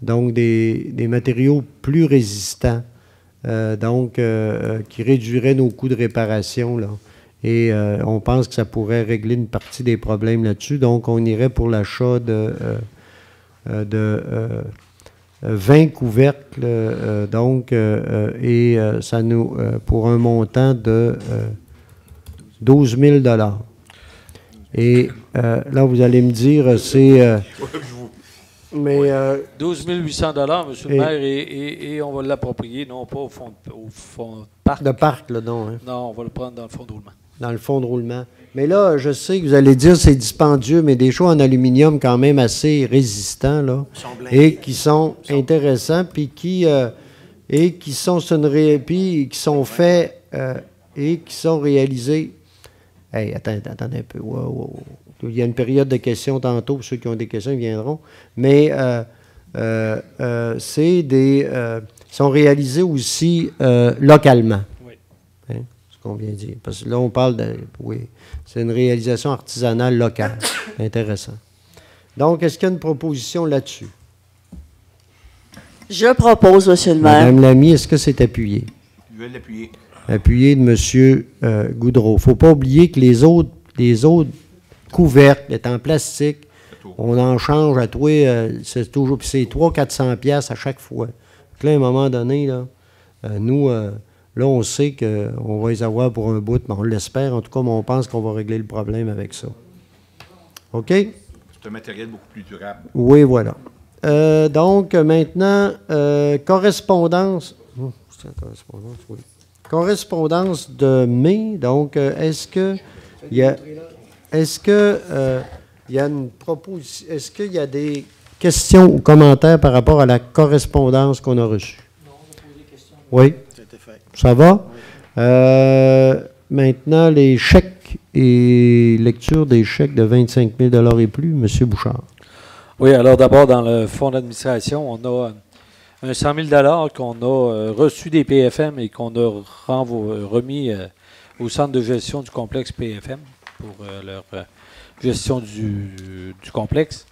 donc des matériaux plus résistants, qui réduiraient nos coûts de réparation, là. Et on pense que ça pourrait régler une partie des problèmes là-dessus. Donc, on irait pour l'achat de 20 couvercles, ça nous pour un montant de 12 000 $. Et là, vous allez me dire, c'est... mais 12 800 $ Monsieur le Et- maire, et on va l'approprier, non pas au fond de parc. de parc, là, non, hein, Non, on va le prendre dans le fond de roulement. dans le fond de roulement. Mais là, je sais que vous allez dire c'est dispendieux, mais des choses en aluminium quand même assez résistants, là, et qui sont intéressants, puis qui sont sur une puis qui sont faits et qui sont réalisés. Hey, attendez un peu. Wow. Il y a une période de questions tantôt. Ceux qui ont des questions, ils viendront. Mais sont réalisés aussi localement. Oui. Hein, ce qu'on vient de dire. Parce que là, on parle de... Oui, c'est une réalisation artisanale locale. Intéressant. Donc, est-ce qu'il y a une proposition là-dessus? Je propose, Monsieur le maire. Madame Lamy, est-ce que c'est appuyé? Je vais l'appuyer. Appuyé de M. Goudreau. Il ne faut pas oublier que les autres couvercles étant en plastique, on en change à toi, c'est toujours, puis c'est 300-400 piastres à chaque fois. Donc là, à un moment donné, là, nous, là, on sait qu'on va les avoir pour un bout, mais on l'espère, en tout cas, mais on pense qu'on va régler le problème avec ça. OK? C'est un matériel beaucoup plus durable. Oui, voilà. Donc, maintenant, correspondance. C'est la correspondance, oui. Correspondance de mai. Donc, est-ce qu'il y a une proposition, est-ce qu'il y a des questions ou commentaires par rapport à la correspondance qu'on a reçue? Non, on a posé des questions. Oui. C'était fait. Ça va? Maintenant, les chèques et lecture des chèques de 25 000 $ et plus, M. Bouchard. Oui, alors d'abord, dans le fonds d'administration, on a un 100 000 $ qu'on a reçu des PFM et qu'on a remis au centre de gestion du complexe PFM pour leur gestion du complexe.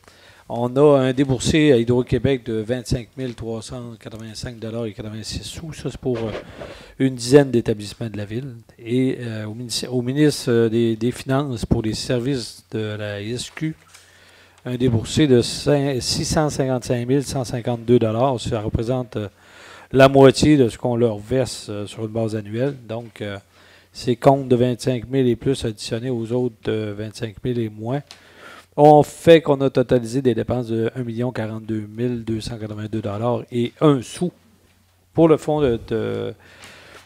On a un déboursé à Hydro-Québec de 25 385 $ et 86 sous. Ça, c'est pour une dizaine d'établissements de la ville. Et au ministre des Finances pour les services de la SQ, un déboursé de 655 152 $. Ça représente la moitié de ce qu'on leur verse sur une base annuelle. Donc, ces comptes de 25 000 et plus additionnés aux autres de 25 000 et moins ont fait qu'on a totalisé des dépenses de 1 042 282 $ et 1 sou. Pour le fonds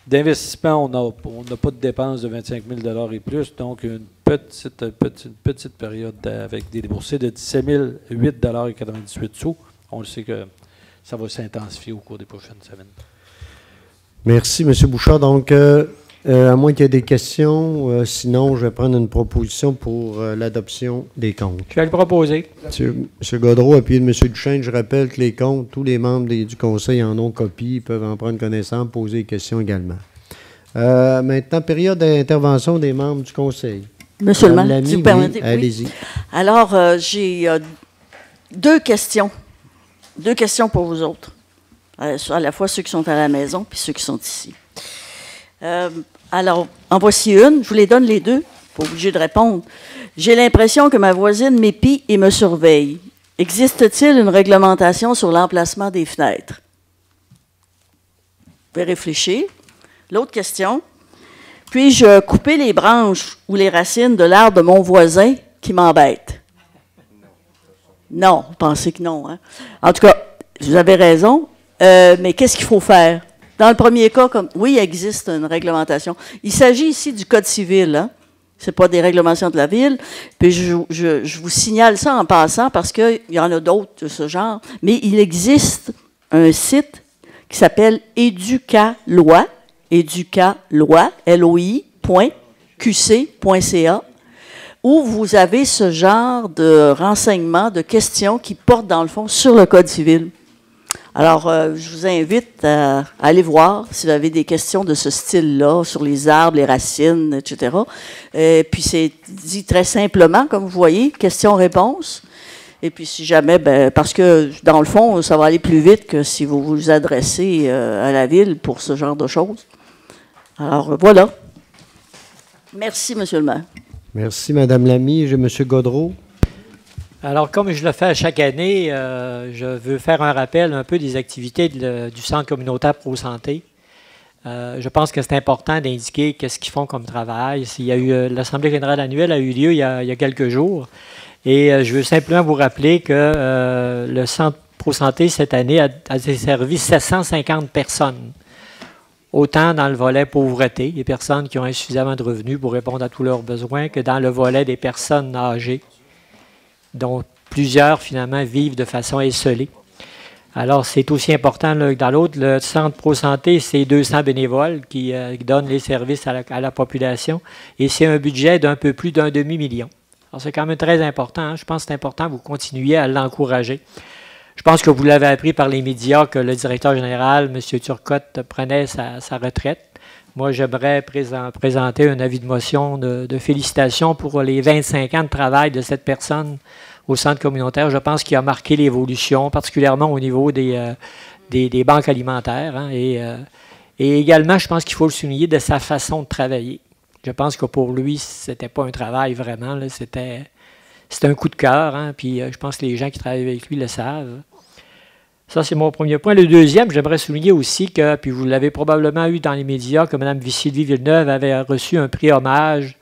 d'investissement, on n'a pas de dépenses de 25 000 $ et plus, donc une petite période avec des déboursés de 17 008 $ et 98 sous. On le sait que ça va s'intensifier au cours des prochaines semaines. Merci, M. Bouchard. Donc, à moins qu'il y ait des questions, sinon, je vais prendre une proposition pour l'adoption des comptes. Je vais le proposer. M. Gaudreau, appuyé de M. Duchesne, je rappelle que les comptes, tous les membres du conseil en ont copie, ils peuvent en prendre connaissance, poser des questions également. Maintenant, période d'intervention des membres du conseil. Monsieur le Madame maire, Lamy, si vous oui, permettez. Oui. allez-y. Alors, j'ai deux questions. Deux questions pour vous autres. À la fois ceux qui sont à la maison puis ceux qui sont ici. Alors, en voici une. Je vous les donne les deux. Pas obligé de répondre. J'ai l'impression que ma voisine m'épie et me surveille. Existe-t-il une réglementation sur l'emplacement des fenêtres? Vous pouvez réfléchir. L'autre question. Puis-je couper les branches ou les racines de l'arbre de mon voisin qui m'embête? Non, vous pensez que non. Hein? En tout cas, vous avez raison. Mais qu'est-ce qu'il faut faire? Dans le premier cas, oui, il existe une réglementation. Il s'agit ici du Code civil. Hein? Ce n'est pas des réglementations de la ville. Puis je vous signale ça en passant parce qu'il y en a d'autres de ce genre. Mais il existe un site qui s'appelle Éducaloi, loi.qc.ca, où vous avez ce genre de renseignements, de questions qui portent dans le fond sur le Code civil. Alors, je vous invite à aller voir si vous avez des questions de ce style-là, sur les arbres, les racines, etc. Puis c'est dit très simplement, comme vous voyez, question-réponse. Et puis si jamais, parce que dans le fond, ça va aller plus vite que si vous vous adressez à la ville pour ce genre de choses. Alors, voilà. Merci, M. le maire. Merci, Mme Lamy. J'ai M. Godreau. Alors, comme je le fais à chaque année, je veux faire un rappel un peu des activités du Centre communautaire Pro-Santé. Je pense que c'est important d'indiquer qu'est-ce qu'ils font comme travail. Il y a eu l'Assemblée générale annuelle a eu lieu il y a quelques jours. Et je veux simplement vous rappeler que le Centre Pro-Santé, cette année, a desservi 750 personnes. Autant dans le volet pauvreté, des personnes qui ont insuffisamment de revenus pour répondre à tous leurs besoins, que dans le volet des personnes âgées, dont plusieurs, finalement, vivent de façon esselée. Alors, c'est aussi important que dans l'autre. Le Centre Pro-Santé, c'est 200 bénévoles qui donnent les services à la population. Et c'est un budget d'un peu plus d'un demi-million. Alors, c'est quand même très important. Hein? Je pense que c'est important que vous continuiez à l'encourager. Je pense que vous l'avez appris par les médias que le directeur général, M. Turcotte, prenait sa retraite. Moi, j'aimerais présenter un avis de motion de félicitations pour les 25 ans de travail de cette personne au centre communautaire. Je pense qu'il a marqué l'évolution, particulièrement au niveau des banques alimentaires. Hein, et également, je pense qu'il faut le souligner de sa façon de travailler. Je pense que pour lui, c'était pas un travail vraiment. C'était un coup de cœur. Hein, puis je pense que les gens qui travaillent avec lui le savent. Ça, c'est mon premier point. Le deuxième, j'aimerais souligner aussi que, puis vous l'avez probablement eu dans les médias, que Mme Sylvie Villeneuve avait reçu un prix hommage,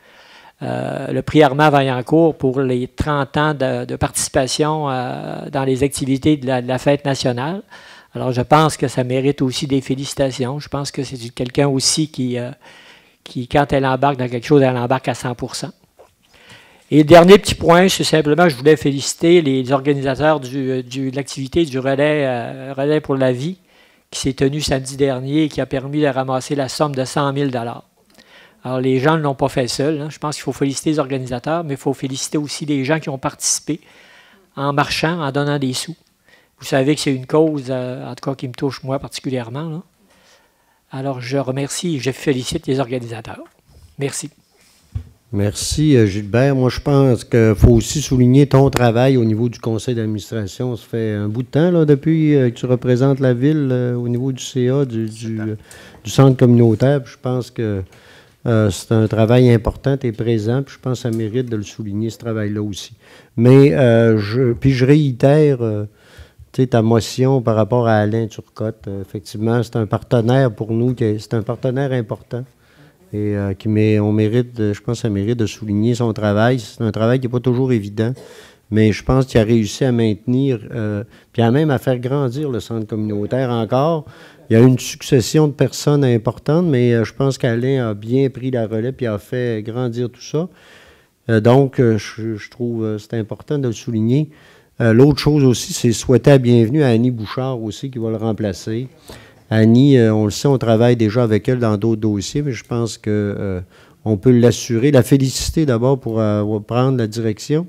le prix Armand Vaillancourt, pour les 30 ans de participation dans les activités de la fête nationale. Alors, je pense que ça mérite aussi des félicitations. Je pense que c'est quelqu'un aussi qui, quand elle embarque dans quelque chose, elle embarque à 100%. Et le dernier petit point, c'est simplement, je voulais féliciter les organisateurs de l'activité du relais pour la vie qui s'est tenu samedi dernier et qui a permis de ramasser la somme de 100 000 $. Alors, les gens ne l'ont pas fait seuls. Hein. Je pense qu'il faut féliciter les organisateurs, mais il faut féliciter aussi les gens qui ont participé en marchant, en donnant des sous. Vous savez que c'est une cause, en tout cas, qui me touche moi particulièrement. Là. Alors, je remercie et je félicite les organisateurs. Merci. Merci, Gilbert. Moi, je pense qu'il faut aussi souligner ton travail au niveau du conseil d'administration. Ça fait un bout de temps, là, depuis que tu représentes la ville au niveau du CA, du centre communautaire. Puis je pense que c'est un travail important, tu es présent, puis je pense que ça mérite de le souligner, ce travail-là aussi. Mais je réitère ta motion par rapport à Alain Turcotte. Effectivement, c'est un partenaire pour nous, c'est un partenaire important. Et on mérite, je pense que ça mérite de souligner son travail. C'est un travail qui n'est pas toujours évident, mais je pense qu'il a réussi à maintenir, puis même à faire grandir le centre communautaire encore. Il y a une succession de personnes importantes, mais je pense qu'Alain a bien pris la relève et a fait grandir tout ça. Donc, je trouve que c'est important de le souligner. L'autre chose aussi, c'est souhaiter la bienvenue à Annie Bouchard aussi, qui va le remplacer. Annie, on le sait, on travaille déjà avec elle dans d'autres dossiers, mais je pense qu'on peut l'assurer, la féliciter d'abord pour prendre la direction,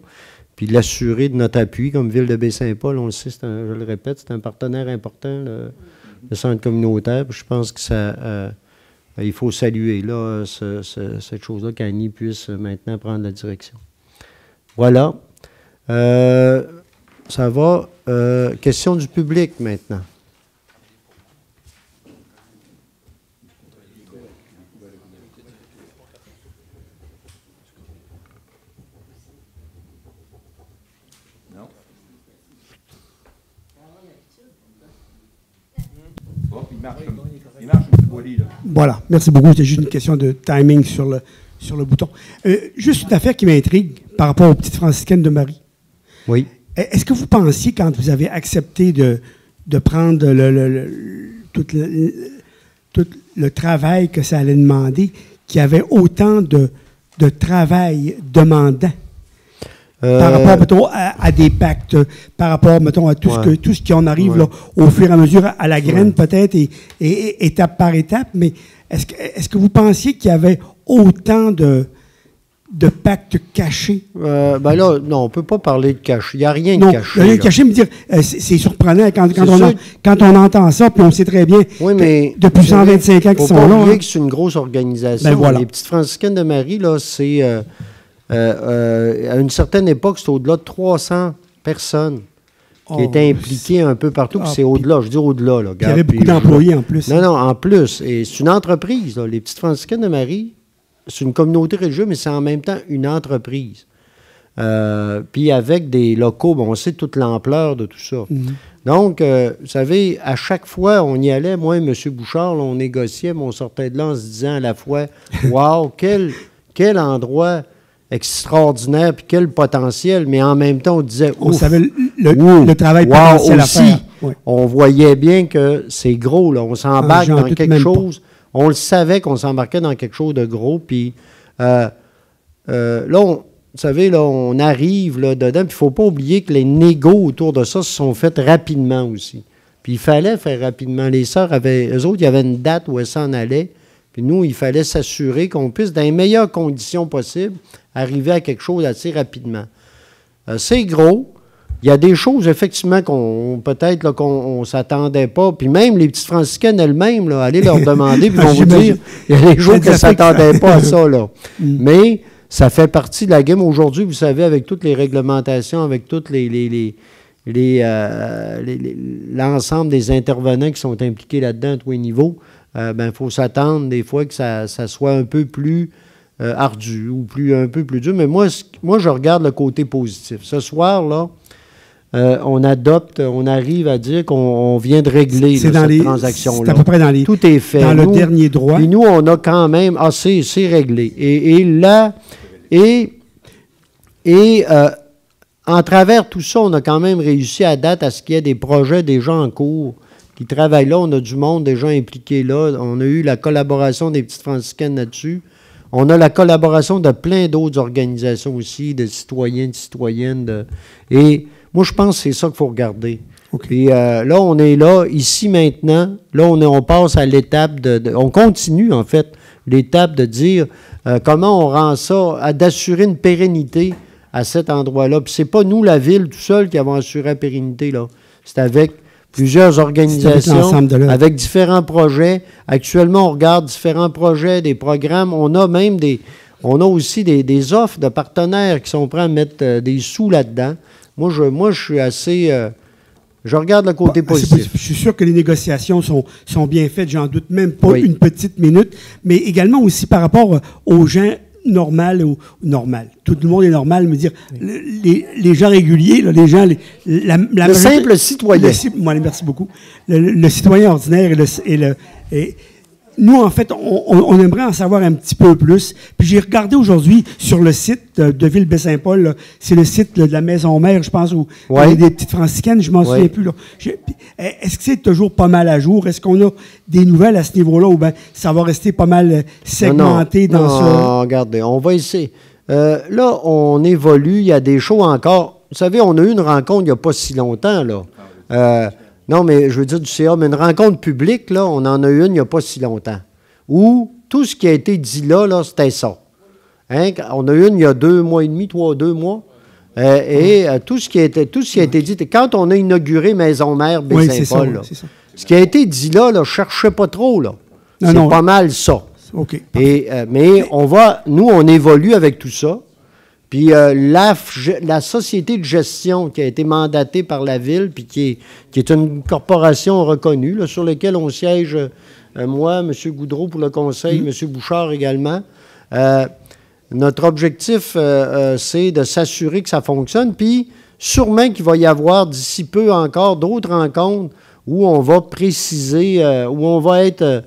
puis l'assurer de notre appui comme Ville de Baie-Saint-Paul. On le sait, je le répète, c'est un partenaire important, le centre communautaire. Puis je pense que il faut saluer là, cette chose-là, qu'Annie puisse maintenant prendre la direction. Voilà. Ça va. Question du public maintenant. Voilà. Merci beaucoup. C'était juste une question de timing sur le bouton. Juste une affaire qui m'intrigue par rapport aux petites franciscaines de Marie. Oui. Est-ce que vous pensiez, quand vous avez accepté de prendre tout le travail que ça allait demander, qu'il y avait autant de travail demandant par rapport, mettons, à des pactes, par rapport, mettons, à tout ce qui en arrive là, au fur et à mesure, à la graine peut-être, et étape par étape, mais est-ce que vous pensiez qu'il y avait autant de pactes cachés? Ben là, non, on ne peut pas parler de caché. Il n'y a rien de caché. Non, rien de caché, mais dire, c'est surprenant quand on entend ça, puis on sait très bien, depuis 125 ans qu'ils sont là. Il ne faut pas oublier que c'est une grosse organisation. Ben voilà. Les petites franciscaines de Marie, là, c'est... à une certaine époque, c'était au-delà de 300 personnes qui étaient impliquées un peu partout, puis c'est au-delà, je dis au-delà. Là, il y avait beaucoup d'employés en plus. Non, en plus. Et c'est une entreprise, là. Les petites franciscaines de Marie, c'est une communauté religieuse, mais c'est en même temps une entreprise. Puis avec des locaux, on sait toute l'ampleur de tout ça. Donc, vous savez, à chaque fois, on y allait, moi et M. Bouchard, là, on négociait, mais on sortait de là en se disant à la fois, « Wow, quel endroit extraordinaire, puis quel potentiel! » Mais en même temps, on disait, « On savait le travail potentiel à faire. Oui. On voyait bien que c'est gros, là. On s'embarque dans quelque chose. On le savait qu'on s'embarquait dans quelque chose de gros. Puis là, vous savez, là, on arrive là, dedans. Puis il ne faut pas oublier que les négos autour de ça se sont faits rapidement aussi. Puis il fallait faire rapidement. Les sœurs eux autres, il y avait une date où elles s'en allaient. Puis nous, il fallait s'assurer qu'on puisse, dans les meilleures conditions possibles, arriver à quelque chose assez rapidement. C'est gros. Il y a des choses, effectivement, qu'on ne s'attendait pas. Puis même les petites franciscaines elles-mêmes, là, allez leur demander, puis ils vont vous dire, il y a des choses qu'elles ne s'attendaient pas à ça. Là. Mais ça fait partie de la game aujourd'hui, vous savez, avec toutes les réglementations, avec toutes l'ensemble des intervenants qui sont impliqués là-dedans à tous les niveaux. Il faut s'attendre des fois que ça soit un peu plus ardu ou un peu plus dur. Mais moi, je regarde le côté positif. Ce soir, là, on arrive à dire qu'on vient de régler cette transaction-là. C'est à peu près dans les... Tout est fait. Dans le dernier droit. Puis nous, on a quand même... Ah, c'est réglé. En travers tout ça, on a quand même réussi à date à ce qu'il y ait des projets déjà en cours qui travaillent là. On a du monde déjà impliqué là. On a eu la collaboration des petites franciscaines là-dessus. On a la collaboration de plein d'autres organisations aussi, de citoyens, de citoyennes. Et moi, je pense que c'est ça qu'il faut regarder. Okay. Puis là, on est là, ici, maintenant. Là, on passe à l'étape on continue, en fait, l'étape de dire comment on rend ça, d'assurer une pérennité à cet endroit-là. Puis c'est pas nous, la ville, tout seul, qui avons assuré la pérennité, là. C'est avec plusieurs organisations, avec différents projets. Actuellement, on regarde différents projets, des programmes. On a aussi des offres de partenaires qui sont prêts à mettre des sous là-dedans. Moi, je suis assez... je regarde le côté positif. Je suis sûr que les négociations sont bien faites, j'en doute même pas une petite minute, mais également aussi par rapport aux gens normal. Tout le monde est normal, me dire, les gens réguliers, là, les gens... le simple citoyen. Merci beaucoup. Le citoyen ordinaire nous, en fait, on aimerait en savoir un petit peu plus. Puis j'ai regardé aujourd'hui sur le site de Ville-Baie-Saint-Paul, c'est le site de la Maison Mère, je pense, où il y a des petites franciscaines, je m'en souviens plus. Là. Est-ce que c'est toujours pas mal à jour? Est-ce qu'on a des nouvelles à ce niveau-là ou bien ça va rester pas mal segmenté dans ça? Non, regardez, on va essayer. Là, on évolue, il y a des shows encore. Vous savez, on a eu une rencontre il n'y a pas si longtemps, là. Non, mais je veux dire du CA, mais une rencontre publique, là, on en a eu une il n'y a pas si longtemps, où tout ce qui a été dit là c'était ça. Hein? On a eu une il y a 2 mois et demi, 2 mois, tout ce qui a été dit, quand on a inauguré Maison Mère Baie-Saint-Paul, ce qui a été dit là, je ne cherchais pas trop, là. C'est pas mal ça. OK. Mais nous, on évolue avec tout ça. Puis la société de gestion qui a été mandatée par la Ville, puis qui est une corporation reconnue, là, sur laquelle on siège, moi, M. Goudreau pour le conseil, M. Bouchard également. Notre objectif, c'est de s'assurer que ça fonctionne. Puis sûrement qu'il va y avoir d'ici peu encore d'autres rencontres où on va préciser, où on va être,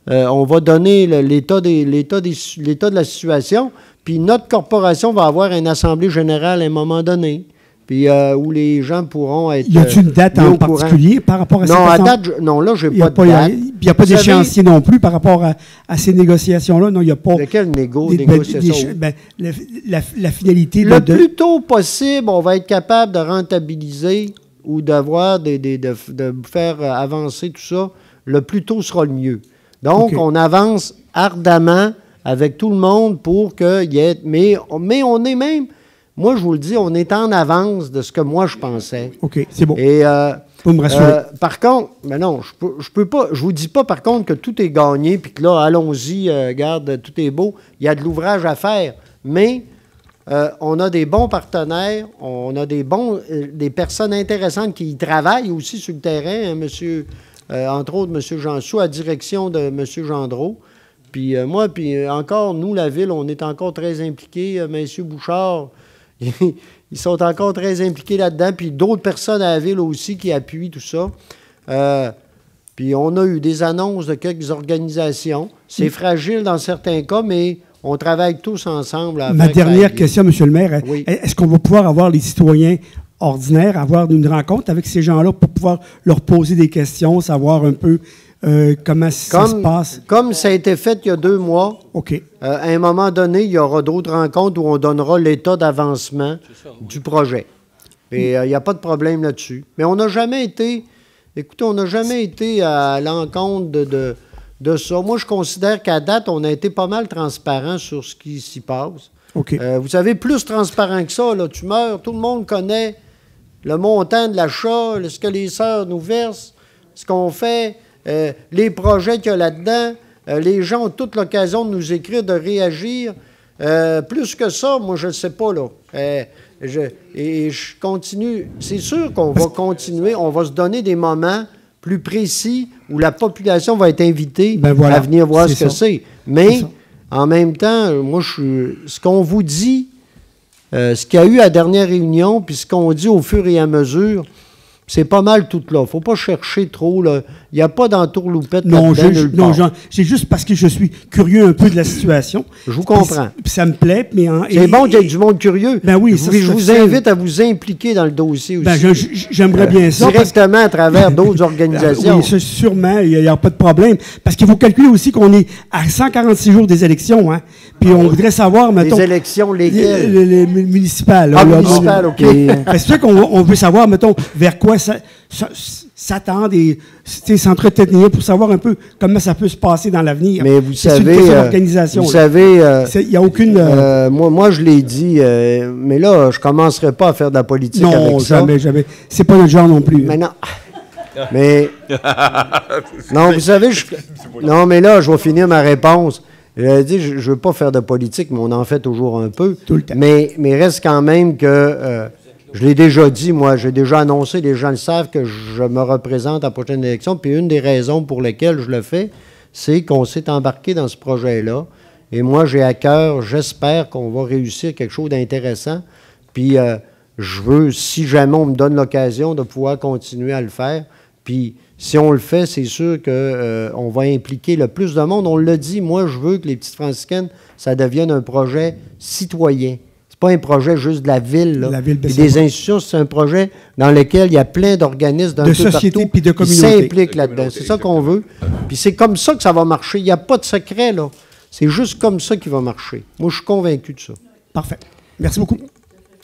on va donner l'état de la situation, puis notre corporation va avoir une assemblée générale à un moment donné, puis où les gens pourront être Y a-t-il une date en particulier par rapport à cette Non, à date, non, là, je n'ai pas de date. Il n'y a pas d'échéancier non plus par rapport à ces négociations-là. Non, il n'y a pas. De quelle négociation? La finalité. Le plus tôt possible, on va être capable de rentabiliser ou d'avoir de faire avancer tout ça. Le plus tôt sera le mieux. Donc, on avance ardemment avec tout le monde pour qu'il y ait. Mais on est même. Moi, je vous le dis, on est en avance de ce que moi, je pensais. OK, c'est bon. Et, vous me rassurer. Par contre, mais non, je peux pas. Je vous dis pas, par contre, que tout est gagné, puis que là, allons-y, regarde, tout est beau. Il y a de l'ouvrage à faire. Mais on a des bons partenaires, on a des personnes intéressantes qui y travaillent aussi sur le terrain. Hein, monsieur, entre autres, M. Jansou, à direction de M. Gendreau. Puis moi, puis encore, nous, la Ville, on est encore très impliqués. M. Bouchard, ils sont encore très impliqués là-dedans. Puis d'autres personnes à la Ville aussi qui appuient tout ça. Puis on a eu des annonces de quelques organisations. C'est fragile dans certains cas, mais on travaille tous ensemble. Ma dernière question, M. le maire, oui. Est-ce qu'on va pouvoir avoir les citoyens ordinaires, avoir une rencontre avec ces gens-là pour pouvoir leur poser des questions, savoir un peu comment ça se passe? Comme ça a été fait il y a 2 mois, OK. À un moment donné, il y aura d'autres rencontres où on donnera l'état d'avancement du projet. Et il n'y a pas de problème là-dessus. Mais on n'a jamais été, écoutez, on n'a jamais été à l'encontre de ça. Moi, je considère qu'à date, on a été pas mal transparent sur ce qui s'y passe. OK. Vous savez, plus transparent que ça, là, tu meurs, tout le monde connaît le montant de l'achat, ce que les sœurs nous versent, ce qu'on fait, les projets qu'il y a là-dedans. Les gens ont toute l'occasion de nous écrire, de réagir. Plus que ça, moi, je ne sais pas, là. Je continue. C'est sûr qu'on va continuer. On va se donner des moments plus précis où la population va être invitée à venir voir ce que c'est. Mais, en même temps, moi, ce qu'on vous dit, ce qu'il y a eu à la dernière réunion, puis ce qu'on dit au fur et à mesure, c'est pas mal tout là. Il ne faut pas chercher trop. Il n'y a pas d'entourloupette là-dedans. Non, c'est juste parce que je suis curieux un peu de la situation. Je vous comprends. Puis ça me plaît. C'est bon qu'il y ait du monde curieux. Ben oui, je vous invite à vous impliquer dans le dossier aussi. Ben, j'aimerais bien ça. Directement à travers d'autres organisations. Oui, sûrement, il n'y a pas de problème. Parce qu'il faut calculer aussi qu'on est à 146 jours des élections. Hein? Puis on voudrait savoir, mettons... Les élections, lesquelles? Les municipales. Municipales, OK. C'est sûr qu'on veut savoir, mettons, vers quoi s'attendre et s'entretenir pour savoir un peu comment ça peut se passer dans l'avenir. Mais vous savez, il n'y a aucune... moi, je l'ai dit, mais là, je ne commencerai pas à faire de la politique avec ça. Non, jamais. C'est pas notre genre non plus. Mais non. Mais... non, vous savez, non, mais là, je vais finir ma réponse. Je dit, je ne veux pas faire de politique, mais on en fait toujours un peu. Tout le temps. Mais reste quand même que... je l'ai déjà dit, moi, j'ai déjà annoncé, les gens le savent, que je me représente à la prochaine élection. Puis une des raisons pour lesquelles je le fais, c'est qu'on s'est embarqué dans ce projet-là. Et moi, j'ai à cœur, j'espère qu'on va réussir quelque chose d'intéressant. Puis je veux, si jamais on me donne l'occasion, de pouvoir continuer à le faire. Puis si on le fait, c'est sûr qu'on va impliquer le plus de monde. On l'a dit, moi, je veux que les Petites Franciscaines, ça devienne un projet citoyen. C'est pas un projet juste de la ville. Là. La ville et des institutions, c'est un projet dans lequel il y a plein d'organismes d'un peu partout puis de qui s'impliquent là-dedans. C'est ça qu'on veut. Puis c'est comme ça que ça va marcher. Il n'y a pas de secret, là. C'est juste comme ça qu'il va marcher. Moi, je suis convaincu de ça. Parfait. Merci beaucoup.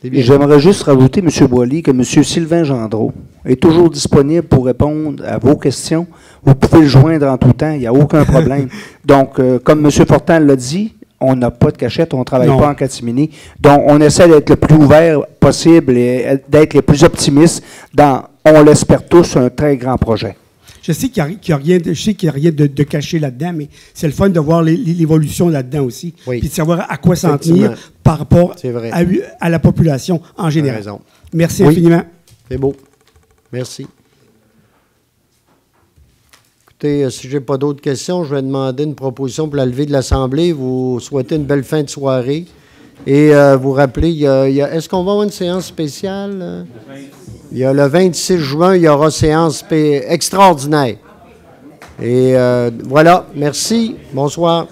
Et j'aimerais juste rajouter, M. Boily, que M. Sylvain Gendreau est toujours disponible pour répondre à vos questions. Vous pouvez le joindre en tout temps, il n'y a aucun problème. Donc, comme M. Fortin l'a dit, on n'a pas de cachette, on ne travaille pas en catimini. Donc, on essaie d'être le plus ouvert possible et d'être les plus optimistes dans, on l'espère tous, un très grand projet. Je sais qu'il n'y a rien de caché là-dedans, mais c'est le fun de voir l'évolution là-dedans aussi. Oui. Puis de savoir à quoi s'en tenir par rapport à la population en général. Raison. Merci infiniment. C'est beau. Merci. Écoutez, si je n'ai pas d'autres questions, je vais demander une proposition pour la levée de l'Assemblée. Vous souhaitez une belle fin de soirée. Et vous rappelez, est-ce qu'on va avoir une séance spéciale? Il y a le 26 juin, il y aura séance extraordinaire. Et voilà, merci. Bonsoir.